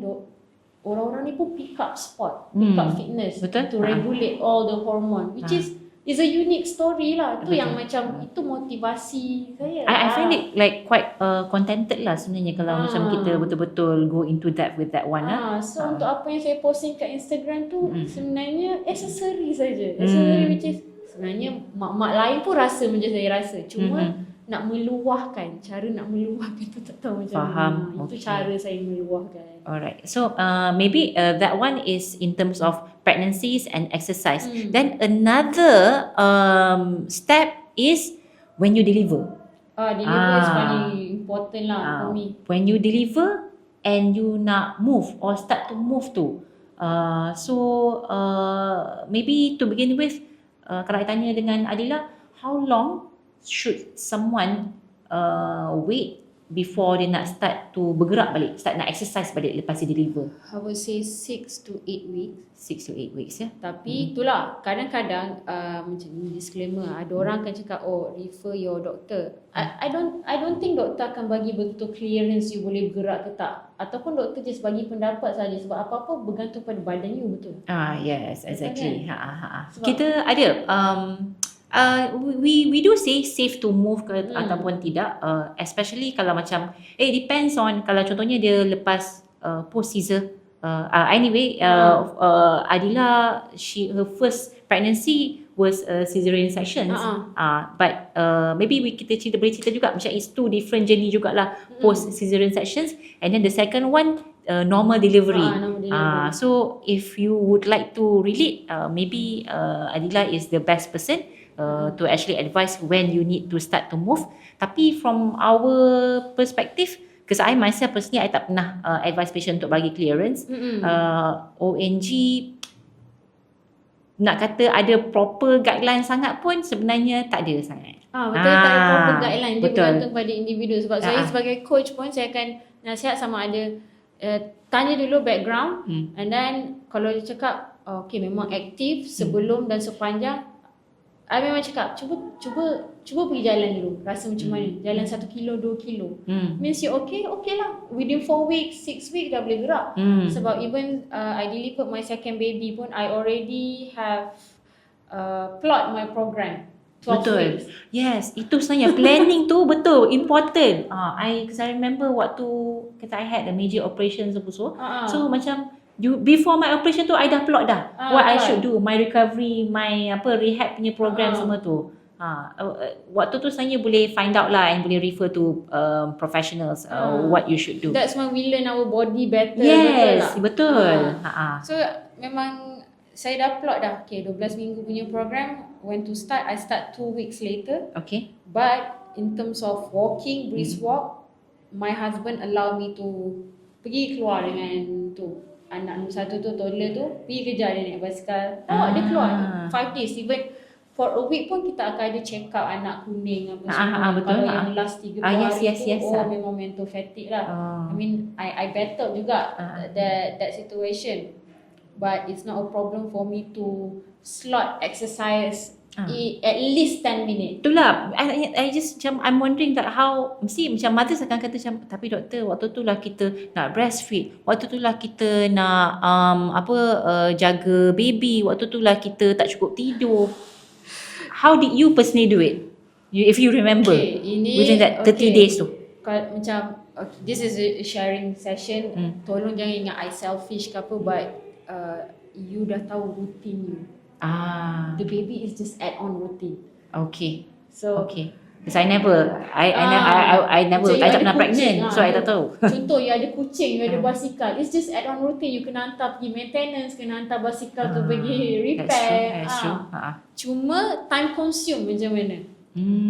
orang-orang ni pun pick up sport, pick up fitness. Betul. To regulate all the hormone, which is a unique story lah. Tu yang macam itu motivasi saya. I find it like quite contented lah sebenarnya kalau macam kita betul-betul go into depth with that one. So untuk apa yang saya posting kat Instagram tu sebenarnya accessory saja. Accessory which is sebenarnya mak-mak lain pun rasa macam saya rasa. Cuma nak meluahkan, cara nak meluahkan tu tak tahu macam mana. Itu cara saya meluahkan. Alright. So maybe that one is in terms of pregnancies and exercise. Then another step is when you deliver. Deliver is paling important lah for me. When you deliver and you nak move or start to move tu. Maybe to begin with, kalau I tanya dengan Adila, how long should someone wait before dia nak start to bergerak balik, start nak exercise balik lepas dia deliver? I would say 6 to 8 weeks. 6 to 8 weeks ya. Tapi itulah, kadang-kadang macam disclaimer, ada orang akan cakap refer your doctor. I don't think doktor akan bagi betul clearance you boleh bergerak ke tak, ataupun doktor just bagi pendapat saja, sebab apa-apa bergantung pada badan you. Betul. Yes, exactly. Kita ada we do say safe to move ke ataupun tidak, especially kalau macam depends on, kalau contohnya dia lepas post Caesar. Adila, her first pregnancy was cesarean sections. But maybe kita boleh cerita juga macam it's two different journey jugalah, post cesarean sections and then the second one normal delivery. So if you would like to relate, maybe Adila is the best person to actually advise when you need to start to move. Tapi from our perspective, because I myself personally, I tak pernah advise patient untuk bagi clearance. ONG nak kata ada proper guideline sangat pun sebenarnya tak ada sangat. Betul, tak ada proper guideline. Dia bergantung pada individu. Sebab saya sebagai coach pun, saya akan nasihat sama ada tanya dulu background, and then kalau dia cakap okay memang aktif sebelum dan sepanjang, I memang cakap cuba pergi jalan dulu, rasa macam mana. Jalan 1 kilo, 2 kilo. Means you okay lah. Within 4 weeks, 6 weeks dah boleh gerak. Sebab even I delivered my second baby pun, I already have plot my program. 12 betul. Weeks. Yes, itu sebenarnya planning tu betul important. Because I remember waktu I had a major operation so so macam before my operation tu I dah plot dah what I should do, my recovery, my rehab punya program semua tu. Waktu tu sebenarnya boleh find out lah and boleh refer to professionals what you should do. That's when we learn our body better. Yes, betul. So memang saya dah plot dah, okay 12 minggu punya program, when to start, I start 2 weeks later. Okay. But in terms of walking, brisk walk, my husband allow me to pergi keluar dengan anak nombor 1 tu, toddler tu, pergi kerja, dia naik basikal. Dia keluar 5 days. Even for a week pun kita akan ada check up anak kuning apa semua. Betul. Kalau yang last 3 hari yes. Memang mental fatigue lah. I mean, I battled juga that situation. But it's not a problem for me to slot exercise at least 10 minutes. Itulah, I just macam I'm wondering that how, mesti macam mothers akan kata macam, tapi doktor waktu tu lah kita nak breastfeed, waktu tu lah kita nak jaga baby, waktu tu lah kita tak cukup tidur. How did you personally do it? If you remember, within that 30 days tu. Macam this is a sharing session. Tolong jangan ingat I selfish ke apa, but you dah tahu routine you. The baby is just add-on routine. Okay. So okay. Because I never tak pernah pregnant, so I tak tahu. Contoh, you ada kucing, you ada basikal, it's just add-on routine. You kena hantar pergi maintenance, kena hantar basikal tu pergi repair. That's true. Cuma time consume macam mana?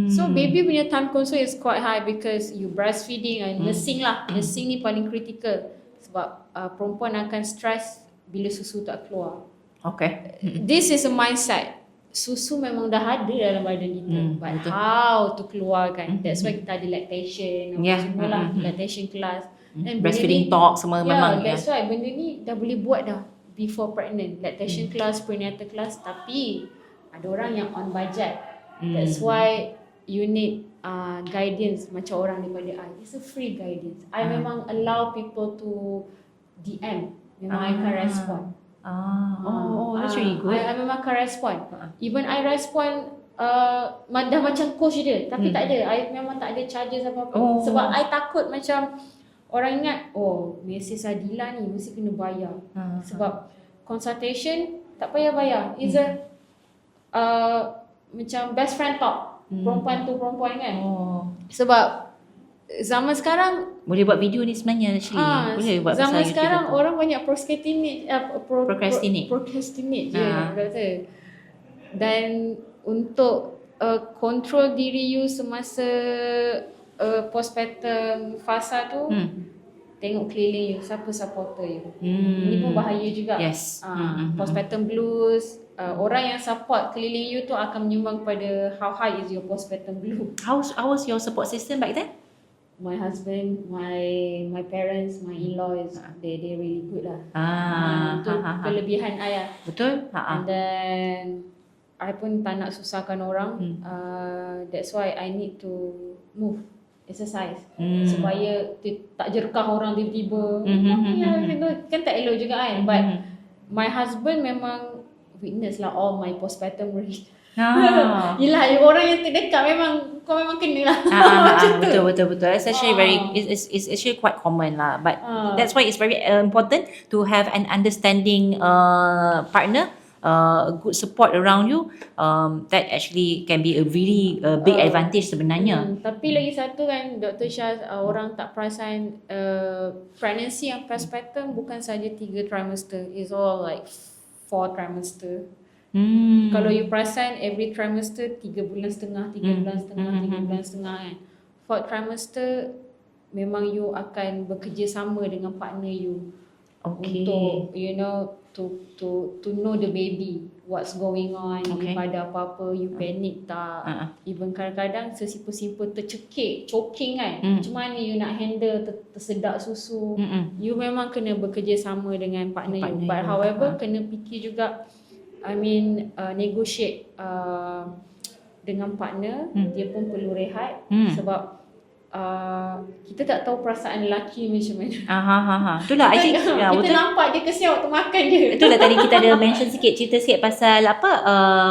So baby punya time consumption is quite high because you breastfeeding and nursing lah. Nursing ni paling critical sebab perempuan akan stress bila susu tak keluar. Okay. This is a mindset. Susu memang dah ada dalam badan kita, but betul. How to keluarkan. That's why kita ada lactation, semua lah, lactation class. And breastfeeding talk semua memang. That's why benda ni dah boleh buat dah before pregnant. Lactation class, prenatal class, tapi ada orang yang on budget. That's why you need guidance macam orang daripada I. It's a free guidance. I memang allow people to DM. Memang I akan respond. That's really good. I memang akan respond. Even I respond dah macam coach dia. Tapi tak ada. I memang tak ada charges apa-apa. Sebab I takut macam orang ingat, Mrs. Adila ni mesti kena bayar. Sebab consultation tak payah bayar. It's a macam best friend talk. Perempuan tu perempuan kan. Sebab zaman sekarang boleh buat video ni sebenarnya actually. Boleh buat zaman sekarang orang banyak procrastinate je kata. Dan untuk control diri you semasa postpartum fasa tu, tengok keliling you, siapa supporter you. Ini pun bahaya juga. Yes. Postpartum blues, orang yang support keliling you tu akan menyumbang pada how high is your postpartum blue. How was your support system back then? My husband, my parents, my in-laws, they really good lah. Itu kelebihan I lah. Betul. And then I pun tak nak susahkan orang. That's why I need to move, exercise, supaya tak jerkah orang tiba-tiba. Kan tak elok juga kan. But my husband memang witness lah all my postpartum really. Yelah, orang yang terdekat memang kau memang kena lah. Betul. It's actually it's actually quite common lah. But that's why it's very important to have an understanding partner, a good support around you. That actually can be a really big advantage sebenarnya. Tapi lagi satu kan, Dr. Syah, orang tak perasan pregnancy yang postpartum bukan saja 3 trimester, it's all like 4 trimester. Kalau you perasan every trimester 3 bulan setengah, 3 bulan setengah kan. 4th trimester memang you akan bekerjasama dengan partner you. Untuk to know the baby, what's going on. If ada apa-apa you panic tak. Even kadang-kadang sesimpel-simpel tercekik, choking kan. Macam mana you nak handle tersedak susu. You memang kena bekerjasama dengan partner you. But however kena fikir juga, negotiate dengan partner. Dia pun perlu rehat. Sebab kita tak tahu perasaan lelaki macam mana. Itulah kita nampak dia kesian waktu makan je. Itulah tadi kita ada mention cerita sikit pasal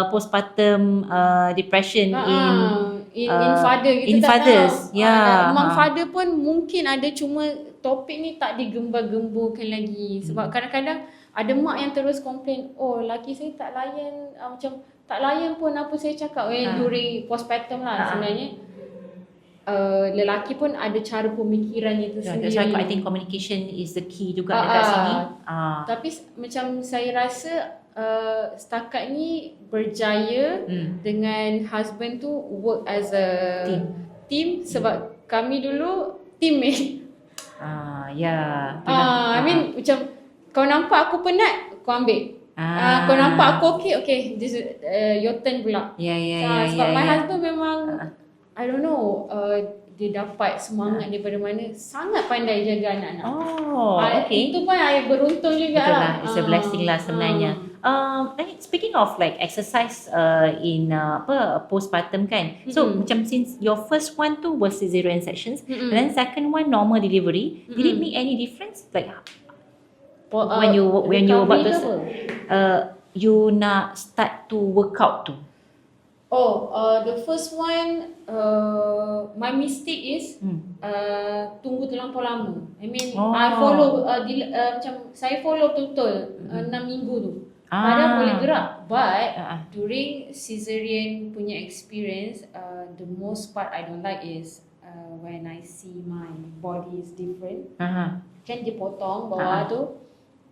postpartum depression in father. Kita in tak fathers. Tahu. Among father pun mungkin ada, cuma topik ni tak digembar-gemburkan lagi. Sebab kadang-kadang ada mak yang terus komplain, laki saya tak layan, macam tak layan pun apa saya cakap during postpartum lah. Sebenarnya lelaki pun ada cara pemikirannya tu sendiri. That's why I think communication is the key juga dekat sini. Tapi macam saya rasa setakat ni berjaya dengan husband tu work as a team. Sebab kami dulu teammate. Macam kau nampak aku penat, kau ambil. Kau nampak aku okay, this is your turn pula. Sebab my husband memang I don't know, dia dapat semangat daripada mana. Sangat pandai jaga anak-anak. Itu pun I beruntung jugalah. It's a blessing lah sebenarnya. Speaking of like exercise in postpartum kan. So macam since your first one tu was cesarean sections, and then second one normal delivery, did it make any difference? Like when you about to you nak start to work out tu? The first one, my mistake is tunggu terlampau lama. I follow macam saya follow betul 6 minggu tu. Padahal boleh gerak. But during cesarean punya experience, the most part I don't like is when I see my body is different. Kan dia potong bawah tu.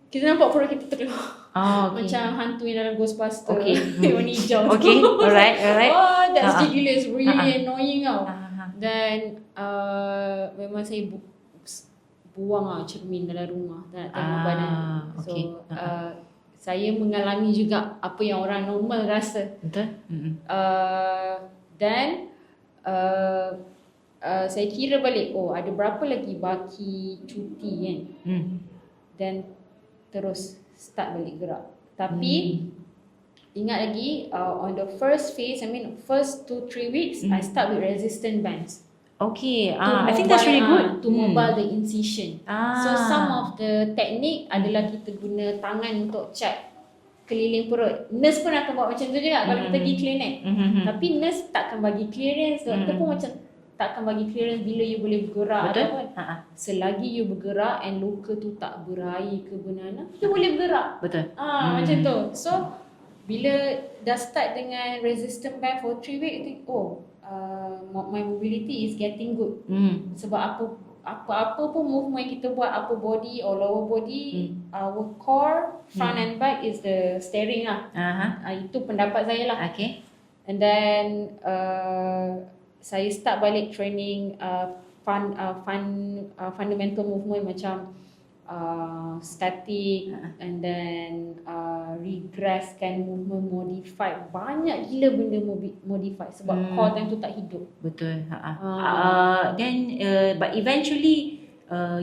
kita nampak perut kita terkeluar. Okay. Macam hantu yang dalam Ghostbuster. Okay. Warna hijau tu. Okay, alright. Oh, that's ridiculous. Really annoying tau. Dan memang saya buang cermin dalam rumah. Tak nak tengok badan. So, saya mengalami juga apa yang orang normal rasa. Betul? Dan saya kira balik, ada berapa lagi baki cuti kan. Dan terus start balik gerak. Tapi ingat lagi, on the first phase, first 2-3 weeks, I start with resistance bands. Okay, I think that's really good. To mobile the incision. So some of the technique adalah kita guna tangan untuk check keliling perut. Nurse pun akan buat macam tu juga kalau kita pergi klinik. Tapi nurse takkan bagi clearance. Doktor pun macam takkan bagi clearance bila you boleh bergerak. Betul. Ataupun selagi you bergerak and luka tu tak berair ke benda, you boleh bergerak. Betul. Macam tu. So bila dah start dengan resistant band for 3 weeks, I think my mobility is getting good. Sebab apa pun movement yang kita buat, upper body or lower body, our core, front and back is the steering lah. Itu pendapat saya lah. Okay. And then saya start balik training fundamental movement macam static and then regresskan movement modified. Banyak gila benda modified sebab core time tu tak hidup. Betul. Then but eventually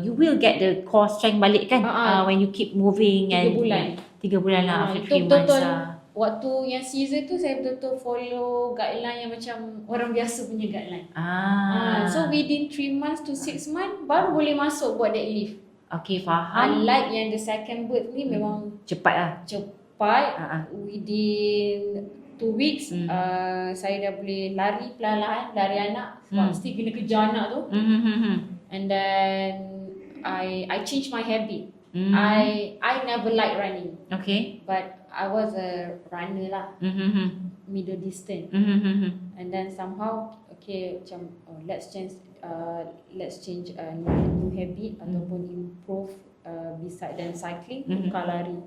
you will get the core strength balik kan, when you keep moving. 3 bulan. 3 bulan lah, after 3 months betul-betul waktu yang Caesar tu saya betul-betul follow guideline yang macam orang biasa punya guideline. So within 3 months to 6 months baru boleh masuk buat deadlift. Okay, faham. Unlike yang the second birth ni memang cepat lah. Within 2 weeks saya dah boleh lari perlahan-lahan, lari anak sebab mesti kena kejar anak tu. And then I change my habit. I never like running. Okay. But I was a runner lah. Middle distance. And then somehow macam let's change a new habit ataupun improve beside than cycling, tukar lari.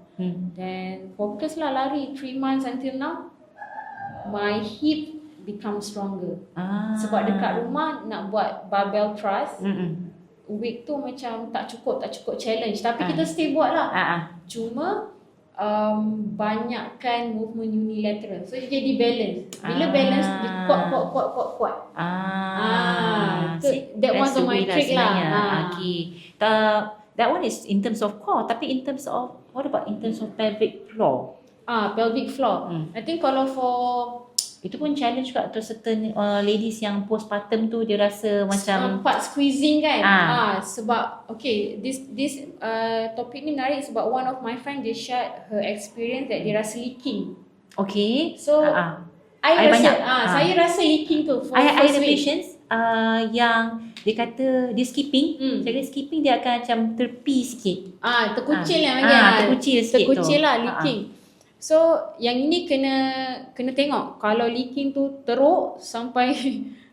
Then fokus lah lari 3 months until now. My hip become stronger. Sebab dekat rumah nak buat barbell thrust. Weight tu macam tak cukup challenge, tapi kita still buat lah. Cuma banyakkan movement unilateral, so dia jadi balance. Bila balance dia kuat. That one of my trick lah. Okay. That one is in terms of core, tapi in terms of, what about in terms of pelvic floor? Pelvic floor. I think kalau for itu pun challenge kat to certain ladies yang postpartum tu, dia rasa macam part squeezing kan. Sebab this topik ni menarik sebab one of my friend dia share her experience that dia rasa leaking. Okay. So saya rasa leaking tu for I first ada week. patients yang dia kata dia skipping. Jadi skipping dia akan macam terpi sikit. Terkucil lah. Terkucil lah leaking. So yang ini kena tengok. Kalau leaking tu teruk sampai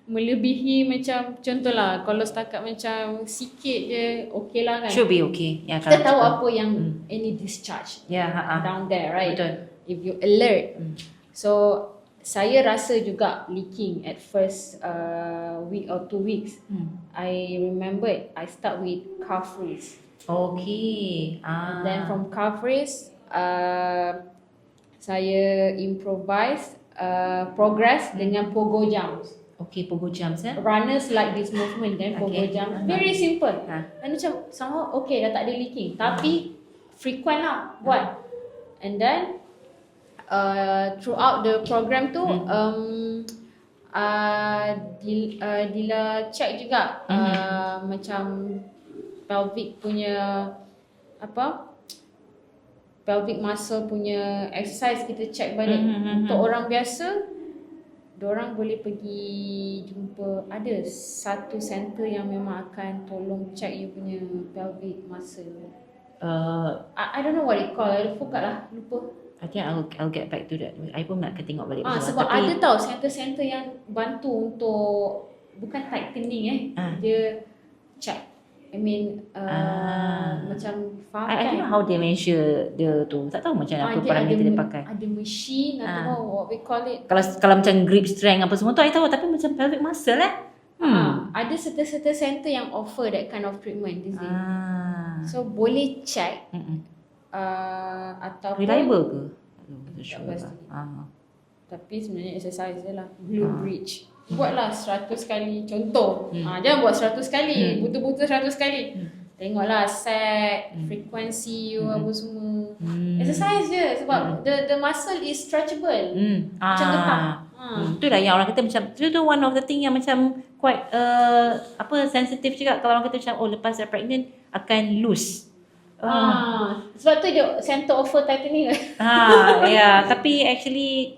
melebihi, macam contohlah kalau setakat macam sikit je, okay lah kan. Should be okay. Kita tahu apa yang any discharge down there, right? Betul. If you alert. So saya rasa juga leaking at first week or 2 weeks. I remember I start with calf raise. Okay. Then from calf raise saya improvise progress dengan pogo jumps. Okay, pogo jumps Runners like this movement then pogo jumps. Very simple. Dan macam somehow dah tak ada leaking. Tapi frequent lah buat. And then throughout the program tu Dila check juga macam pelvic punya pelvic muscle punya exercise kita check balik. Untuk orang biasa, diorang boleh pergi jumpa, ada satu center yang memang akan tolong check you punya pelvic muscle. I don't know what it call. I forgot lah, lupa. I think I'll get back to that. I pun nak tengok balik. Sebab ada tau center-center yang bantu untuk bukan tightening dia check. I mean macam faham I don't know how they measure dia tu. Tak tahu macam apa parameter dia pakai. Ada machine atau what we call it. Kalau macam grip strength apa semua tu I tahu, tapi macam pelvic muscle ada certain center yang offer that kind of treatment these days. So boleh check ataupun reliable ke? Tak pasti. Tapi sebenarnya exercise je lah. Glute bridge. Buatlah 100 kali. Contoh. Jangan buat 100 kali. Buta-buta 100 kali. Tengoklah set, frekuensi apa semua. Exercise je. Sebab the muscle is stretchable. Macam getah. Itulah yang orang kata macam, itu one of the thing yang macam quite sensitive juga. Kalau orang kata macam lepas dah pregnant akan loose. Sebab tu dia center offer tightening. Tapi actually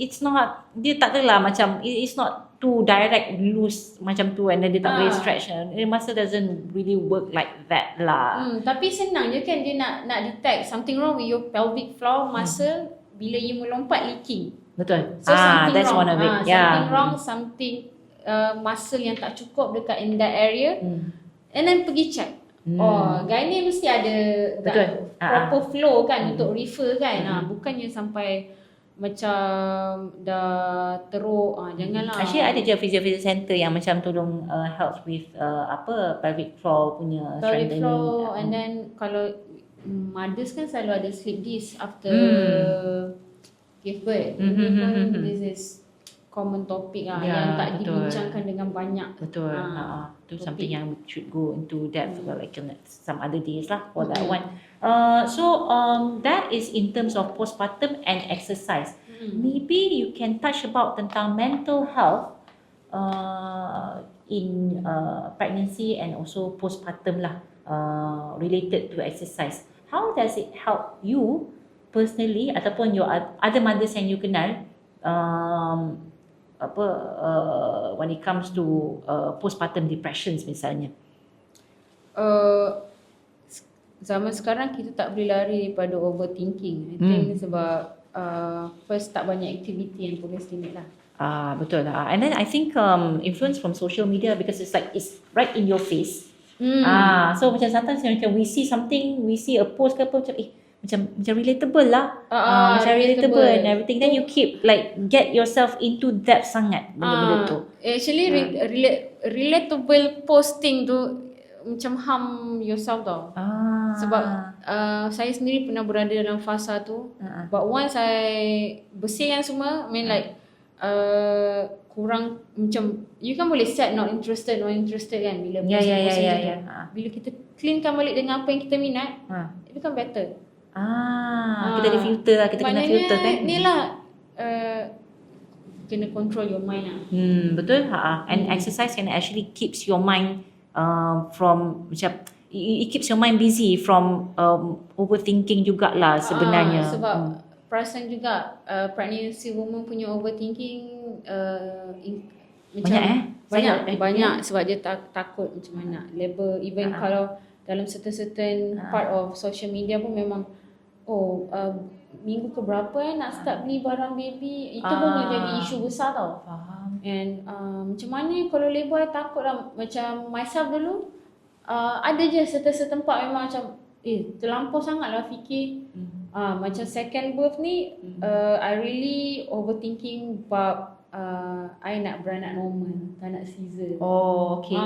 it's not, dia tak adalah macam, it's not too direct loose macam tu, and then dia tak boleh stretch. The muscle doesn't really work like that lah. Tapi senang je kan dia nak detect something wrong with your pelvic floor muscle bila you melompat leaking. Betul. So something that's wrong. one of it. Something wrong, something muscle yang tak cukup dekat in that area. And then pergi check. Gynae mesti ada proper flow kan untuk refer kan. Bukannya sampai macam dah teruk. Janganlah. Actually ada je physio center yang macam tolong help with pelvic floor punya pelvic strengthening. floor. And then kalau mothers kan selalu ada slip disc after give birth. This is common topic yang tak dibincangkan dengan banyak. Betul. Itu something yang we should go into depth like some other days lah for that one. So that is in terms of postpartum and exercise. Maybe you can touch about tentang mental health in pregnancy and also postpartum lah, related to exercise. How does it help you personally ataupun your other mothers yang you kenal when it comes to postpartum depressions misalnya? Zaman sekarang kita tak boleh lari daripada overthinking. I think sebab first tak banyak activity yang boleh stimulate lah. Betul lah. And then I think influence from social media, because it's like it's right in your face. So macam sometimes macam we see something, we see a post ke apa macam relatable lah. Macam relatable and everything. Then you keep like get yourself into depth sangat benda-benda tu. Actually relatable posting tu macam harm yourself tau. Sebab saya sendiri pernah berada dalam fasa tu. But once I bersihkan semua, I mean like kurang macam you kan boleh set not interested kan bila bila kita cleankan balik dengan apa yang kita minat, it become better. Kita ada filter lah, kita kena filter kan. Ni lah kena control your mind lah. Betul. And exercise can actually keeps your mind from macam it keeps your mind busy from overthinking jugalah sebenarnya. Sebab perasan juga pregnancy woman punya overthinking macam banyak sebab dia takut macam mana label, even kalau dalam certain part of social media pun memang minggu keberapa nak start beli barang baby, itu pun boleh jadi isu besar tau. Faham. And macam mana kalau label, I takut lah. Macam myself dulu ada je certain part memang macam terlampau sangat lah fikir. Macam second birth ni I really overthinking bab I nak beranak normal, tak nak Caesar. Okay.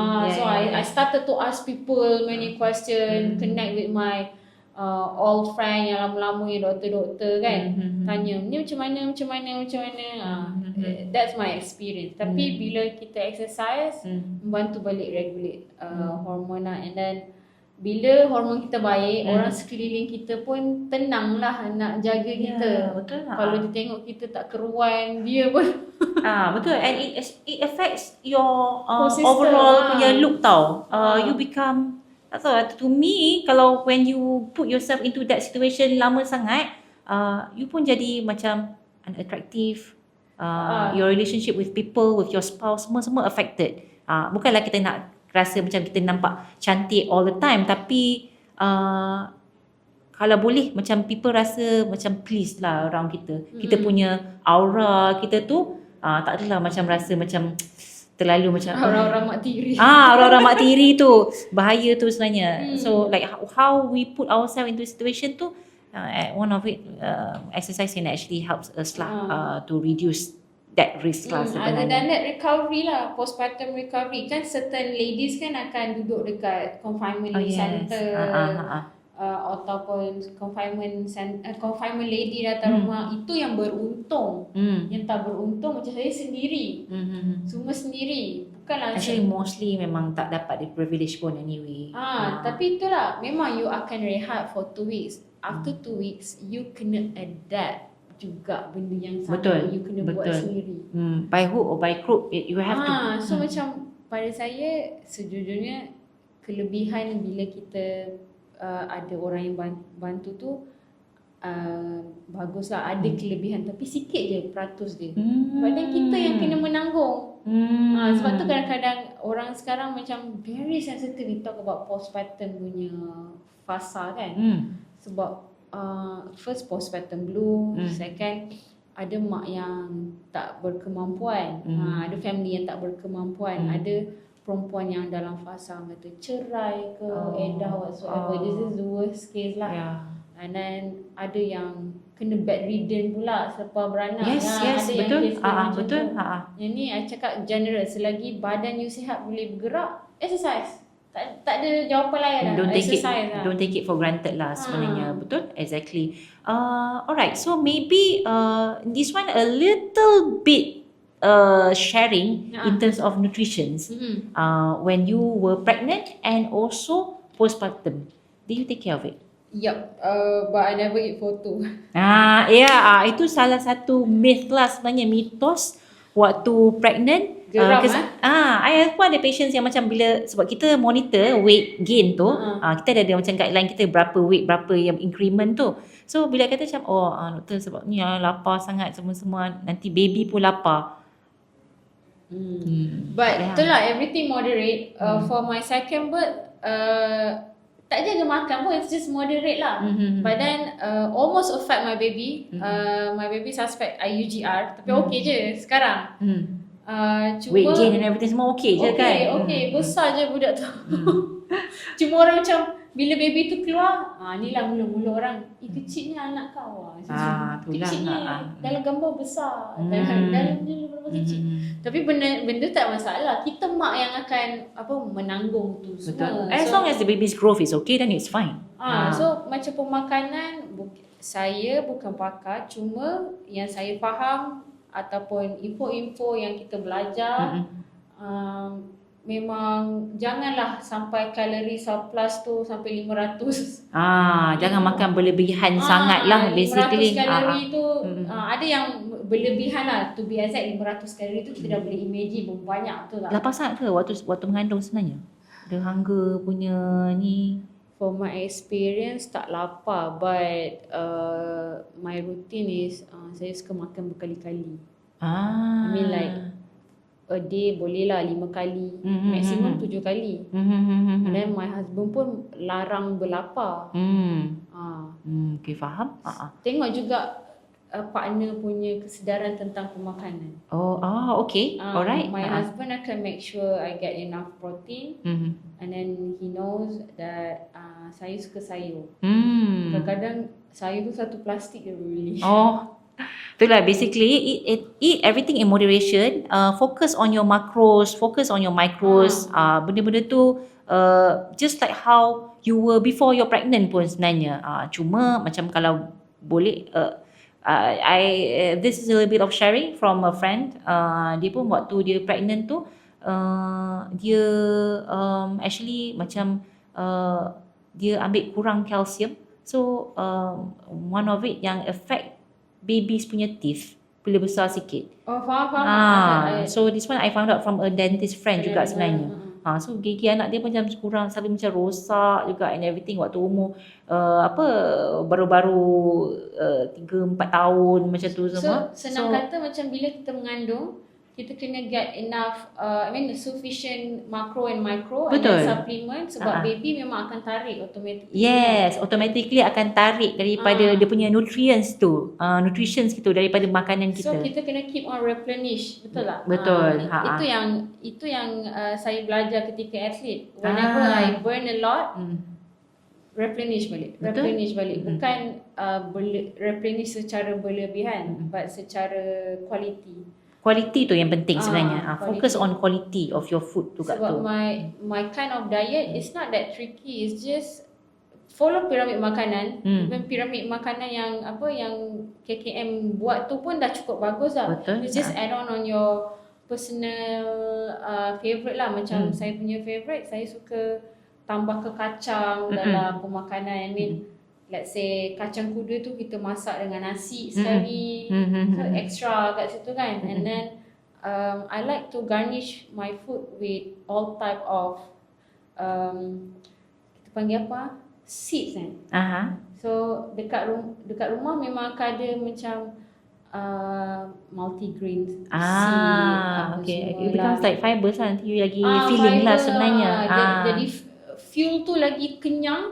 I started to ask people many questions, connect with my old friend yang lama-lama yang doktor-doktor kan. Tanya ni macam mana. That's my experience. Tapi bila kita exercise, membantu balik regulate hormon lah. And then bila hormon kita baik, orang sekeliling kita pun tenang lah nak jaga kita. Betul lah. Kalau dia tengok kita tak keruan, dia pun betul. And it affects your overall punya look tau. You become, tak tahu, to me, kalau when you put yourself into that situation lama sangat, you pun jadi macam unattractive. Your relationship with people, with your spouse, semua affected. Bukanlah kita nak rasa macam kita nampak cantik all the time, tapi kalau boleh macam people rasa macam pleased lah around kita. Kita punya aura kita tu tak adalah macam rasa macam terlalu macam Orang-orang mak tiri. orang-orang mak tiri tu bahaya tu sebenarnya. So like how we put ourselves into situation tu, one of it exercise can actually helps us lah to reduce that risk lah Other sebenarnya. than that, recovery lah, postpartum recovery. Kan certain ladies kan akan duduk dekat confinement center ataupun confinement lady datang rumah. Itu yang beruntung. Yang tak beruntung macam saya sendiri. Semua sendiri. Bukanlah Actually mostly memang tak dapat the privilege pun anyway. Tapi itulah, memang you akan rehat for 2 weeks. After 2 weeks, you kena adapt juga benda yang sama. You kena buat sendiri. By hook or by crook, you have to. So macam pada saya sejujurnya kelebihan bila kita ada orang yang bantu tu baguslah, ada kelebihan tapi sikit je peratus dia. Padahal kita yang kena menanggung. Sebab tu kadang-kadang orang sekarang macam very sensitive we talk about postpartum punya fasa kan. Sebab first postpartum blue, second ada mak yang tak berkemampuan, ada family yang tak berkemampuan, ada perempuan yang dalam fasa kata cerai ke edah whatsoever. This is the worst case lah. And then ada yang kena bedridden pula selepas beranak. Yes, ada betul. Yang case Betul. Yang ni I cakap general, selagi badan you sihat boleh bergerak, exercise. Tak ada jawapan lain lah. Don't take it for granted lah sebenarnya. Betul? Exactly. Alright, so maybe this one a little bit sharing in terms of nutrition. When you were pregnant and also postpartum, did you take care of it? Yup, but I never eat photo. Itu salah satu myth lah sebenarnya, mitos waktu pregnant. Geram I pun ada patients yang macam bila, sebab kita monitor weight gain tu, kita ada macam guideline kita berapa weight, berapa yang increment tu. So bila kata macam doktor sebab ni lapar sangat semua nanti baby pun lapar. But itulah, everything moderate. For my second birth, tak jaga makan pun, it's just moderate lah. But then almost affect my baby. My baby suspect IUGR, tapi okay je sekarang. Cuma weight gain and everything semua okay je kan? Okay, besar je budak tu. Cuma orang macam bila baby tu keluar, ni lah mula-mula orang, kecilnya anak kau. Kecilnya, dalam gambar besar, dalam dia berapa kecil. Tapi benda tak masalah. Kita mak yang akan menanggung tu semua. As long as the baby's growth is okay, then it's fine. So macam pemakanan, saya bukan pakar, cuma yang saya faham ataupun info-info yang kita belajar, memang janganlah sampai kalori surplus tu sampai 500. Jangan makan berlebihan sangat lah basically. 500 kalori tu ada yang berlebihan lah. To be exact 500 kalori tu kita dah boleh imagine banyak tu lah. Lapar sangat ke waktu mengandung sebenarnya? The hunger punya ni. For my experience tak lapar, but my routine is saya suka makan berkali-kali. I mean like a day boleh lah 5 kali, maximum 7 kali. And then my husband pun larang berlapar. Okay, faham. Tengok juga partner punya kesedaran tentang pemakanan. Okay. Alright. My husband akan make sure I get enough protein. And then he knows that saya suka sayur. Kadang-kadang sayur tu satu plastik je beli. Itulah basically eat everything in moderation. Focus on your macros, focus on your micros. Benda-benda tu just like how you were before you're pregnant pun sebenarnya. Cuma macam kalau boleh this is a little bit of sharing from a friend. Dia pun waktu dia pregnant tu dia actually macam dia ambil kurang kalsium. So one of it yang affect babies punya teeth bila besar sikit. Faham. So this one I found out from a dentist friend juga sebenarnya. So gigi anak dia macam kurang, selalu macam rosak juga and everything waktu umur baru-baru 3-4 tahun macam tu semua. So senang kata macam bila kita mengandung, kita kena get enough sufficient macro and micro Betul. and then supplement sebab baby memang akan tarik automatically. Yes, automatically akan tarik daripada dia punya nutrients tu, nutritions gitu daripada makanan kita. So kita kena keep on replenish, betul tak? Betul. Itu yang saya belajar ketika atlet. Whenever I burn a lot, replenish balik. Bukan replenish secara berlebihan, but secara Quality tu yang penting sebenarnya. Focus on quality of your food tu kat tu. Sebab my kind of diet is not that tricky. It's just follow piramid makanan. Even piramid makanan yang KKM buat tu pun dah cukup bagus lah. Betul. You just add on your personal favourite lah. Macam saya punya favourite, saya suka tambah ke kacang dalam pemakanan. I mean, let's say kacang kuda tu kita masak dengan nasi sekali, so extra kat situ kan. And then I like to garnish my food with all type of kita panggil apa? Seeds kan. So dekat rumah memang akan ada macam multi-grain seed. Okay. It becomes like fibers lah. Nanti you lagi feeling lah sebenarnya. Jadi fuel tu lagi kenyang.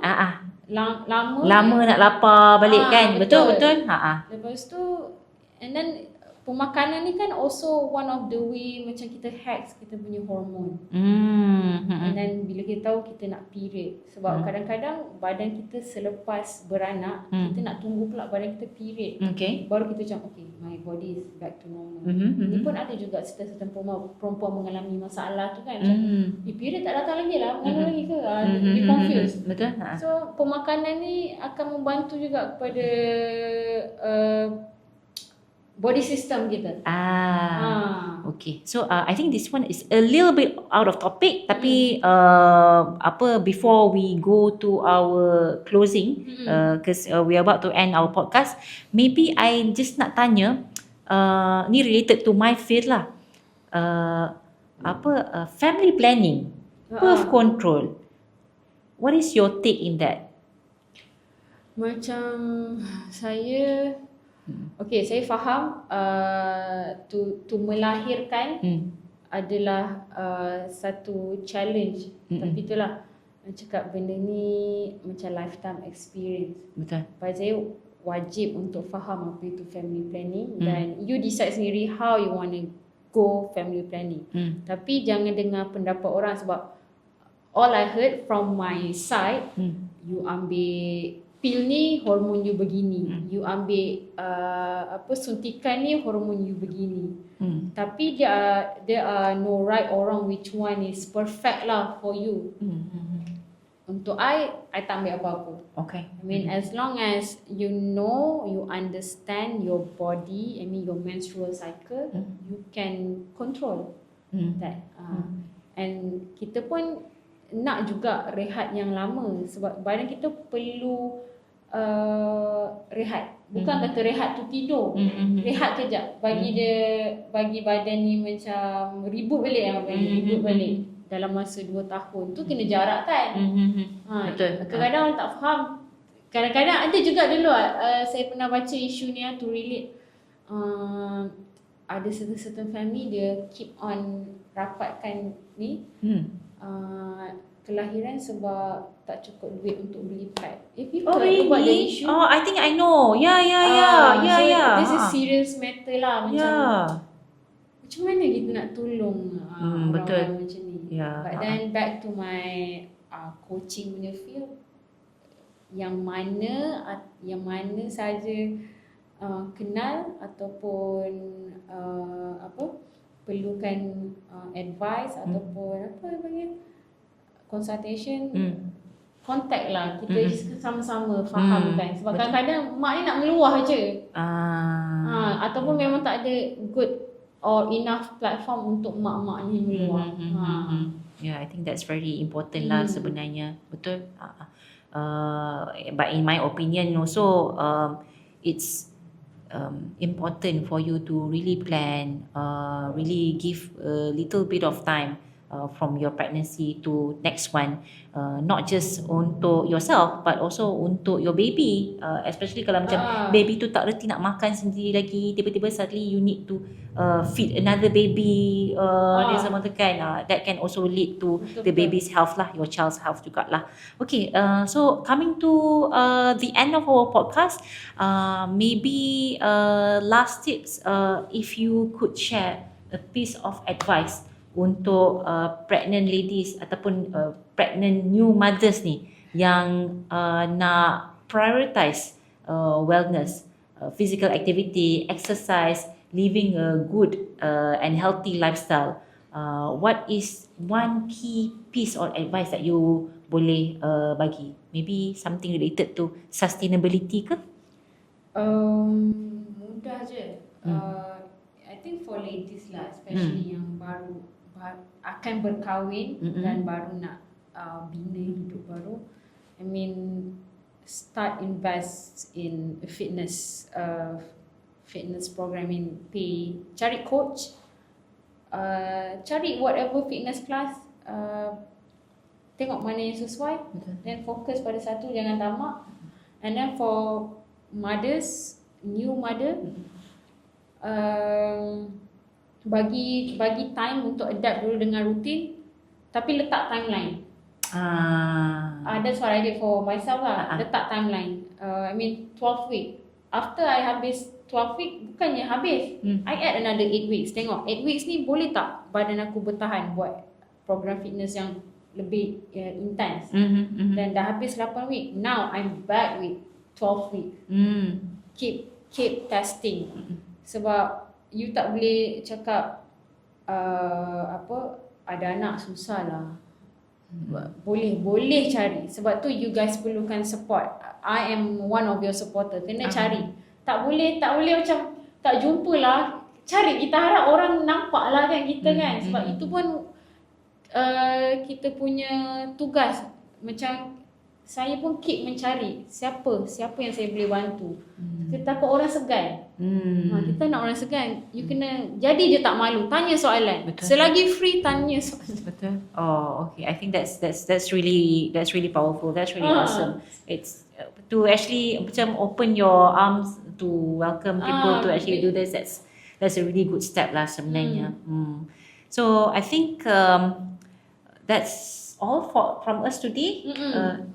Lama nak lapar balik kan. Betul. Lepas tu, and then pemakanan ni kan also one of the way macam kita hacks kita punya hormon. And then bila kita tahu kita nak period, sebab kadang-kadang badan kita selepas beranak, kita nak tunggu pula badan kita period. Baru kita macam okay, my body is back to normal. Ini pun ada juga certain perempuan mengalami masalah tu kan. Macam period tak datang lagi lah, mengandung lagi ke? Dia confused. Betul. So pemakanan ni akan membantu juga kepada body system kita. Okay. So I think this one is a little bit out of topic, tapi before we go to our closing, because we are about to end our podcast, maybe I just nak tanya, ni related to my field lah. Family planning, birth control. What is your take in that? Macam saya okay, saya faham to melahirkan adalah satu challenge. Tapi itulah cakap benda ni macam lifetime experience. Betul. Pada saya wajib untuk faham apa itu family planning dan you decide sendiri how you want to go family planning. Tapi jangan dengar pendapat orang sebab all I heard from my side, you ambil pil ni hormon you begini, you ambil suntikan ni hormon you begini. Tapi there are no right or wrong which one is perfect lah for you. Untuk I tak ambil apa-apa. Okay. I mean as long as you know, you understand your body, I mean your menstrual cycle, you can control that. And kita pun nak juga rehat yang lama sebab badan kita perlu rehat. Bukan kata rehat tu tidur. Rehat kejap. Bagi badan ni macam reboot balik dalam masa 2 tahun. Tu kena jarak kan. Betul. Kadang-kadang orang tak faham. Kadang-kadang ada juga dulu saya pernah baca isu ni to relate. Ada certain family dia keep on rapatkan ni. Kelahiran sebab tak cukup duit untuk beli pad. People really? About the issue. I think I know. Yeah. This is serious matter lah. Macam mana kita nak tolong orang-orang macam ni. But then back to my coaching punya field, yang mana saja kenal ataupun perlukan advice ataupun consultation, contact lah. Kita sama-sama faham kan. Sebab kadang-kadang mak ni nak meluah je. Ataupun memang tak ada good or enough platform untuk mak-mak ni meluah. Yeah, I think that's very important lah sebenarnya. Betul. But in my opinion also, it's important for you to really plan, really give a little bit of time from your pregnancy to next one, not just untuk yourself but also untuk your baby, especially kalau macam baby tu tak reti nak makan sendiri lagi, tiba-tiba suddenly you need to feed another baby, dia semua tu kan, that can also lead to the baby's health lah, your child's health jugalah. Okay, so coming to the end of our podcast, maybe last tips, if you could share a piece of advice untuk pregnant ladies ataupun pregnant new mothers ni yang nak prioritize wellness, physical activity, exercise, living a good and healthy lifestyle. What is one key piece of advice that you boleh bagi? Maybe something related to sustainability ke? Mudah je. I think for ladies lah, especially yang baru akan berkahwin dan baru nak bina hidup baru. I mean, start invest in fitness program, cari coach, cari whatever fitness class, tengok mana yang sesuai, then fokus pada satu, jangan tamak. And then for mothers, new mother, bagi time untuk adapt dulu dengan rutin, tapi letak timeline. That's what I did for myself lah. Letak timeline. I mean 12 week. After I habis 12 week, bukannya habis, I add another 8 weeks. Tengok 8 weeks ni boleh tak badan aku bertahan buat program fitness yang lebih intense. Dan dah habis 8 week, now I'm back with 12 week. Keep testing. Sebab you tak boleh cakap ada anak susah lah. Boleh cari. Sebab tu you guys perlukan support. I am one of your supporter. Kena cari. Tak boleh macam tak jumpa lah. Cari. Kita harap orang nampak lah kan kita kan. Sebab itu pun kita punya tugas. Macam saya pun keep mencari siapa yang saya boleh bantu. Kita takut orang segan. Kita nak orang segan. You kena jadi je tak malu, tanya soalan. Betul. Selagi free, tanya soalan. Betul. Oh, okay. I think that's really powerful. That's really awesome. It's to actually macam open your arms to welcome people to actually do this. That's a really good step lah sebenarnya. So I think that's all from us today.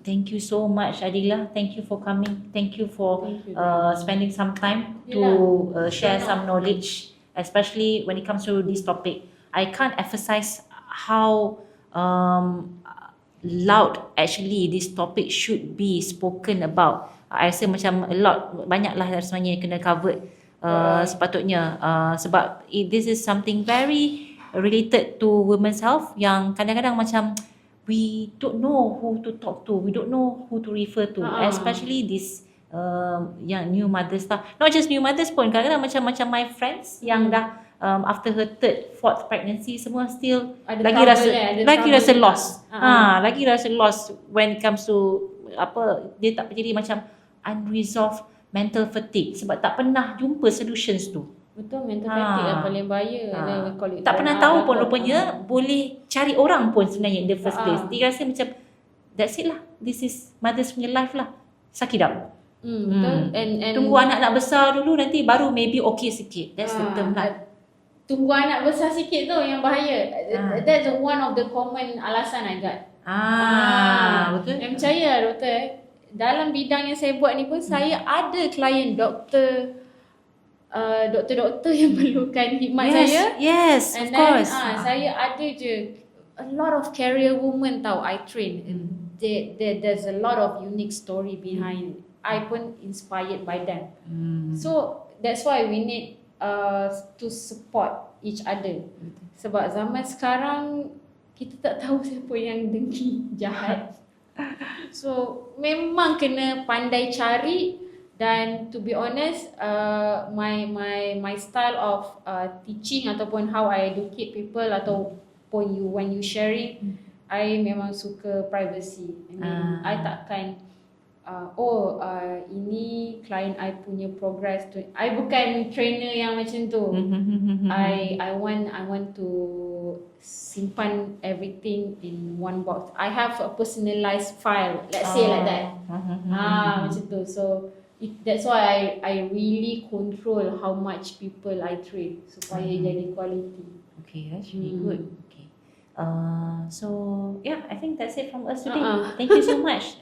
Thank you so much, Adila. Thank you for coming. Thank you for spending some time to share some knowledge, especially when it comes to this topic. I can't emphasize how loud actually this topic should be spoken about. I rasa macam banyaklah sebenarnya yang kena covered sepatutnya, sebab this is something very related to women's health yang kadang-kadang macam we don't know who to talk to, we don't know who to refer to, especially this yang new mothers lah. Not just new mothers pun, kadang-kadang macam my friends yang dah after her third, fourth pregnancy semua still lagi rasa lost. Lagi rasa lost when it comes to dia tak jadi macam unresolved mental fatigue sebab tak pernah jumpa solutions tu. Betul, mental fatigue yang paling bahaya. Tak pernah tahu pun rupanya boleh cari orang pun sebenarnya in the first place. Dia rasa macam that's it lah, this is mother's punya life lah, suck it up. Betul. And tunggu anak nak besar dulu, nanti baru maybe okay sikit. That's the term lah. Tunggu anak besar sikit tu yang bahaya. That's one of the common alasan I got. Betul. Yang percaya doktor, dalam bidang yang saya buat ni pun saya ada klien doktor yang perlukan khidmat saya. Yes, and of course. Saya ada je a lot of career women tahu I train. There's a lot of unique story behind. I pun inspired by them. So that's why we need to support each other. Sebab zaman sekarang kita tak tahu siapa yang dengki jahat. So memang kena pandai cari. Dan to be honest, my style of teaching ataupun how I educate people ataupun when you sharing, I memang suka privacy. I mean, I takkan ini klien I punya progress tu. I bukan trainer yang macam tu. I want to simpan everything in one box. I have a personalized file, let's say like that. Macam tu. So that's why I really control how much people I trade supaya jadi quality. Okay, that's really good. Okay. So yeah, I think that's it from us today. Thank you so much.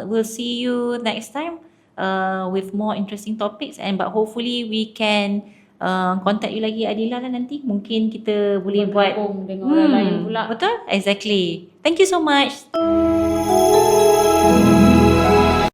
We'll see you next time with more interesting topics, but hopefully we can contact you lagi Adila lah nanti. Mungkin kita boleh buat Bergabung dengan orang lain pula. Betul? Exactly. Thank you so much.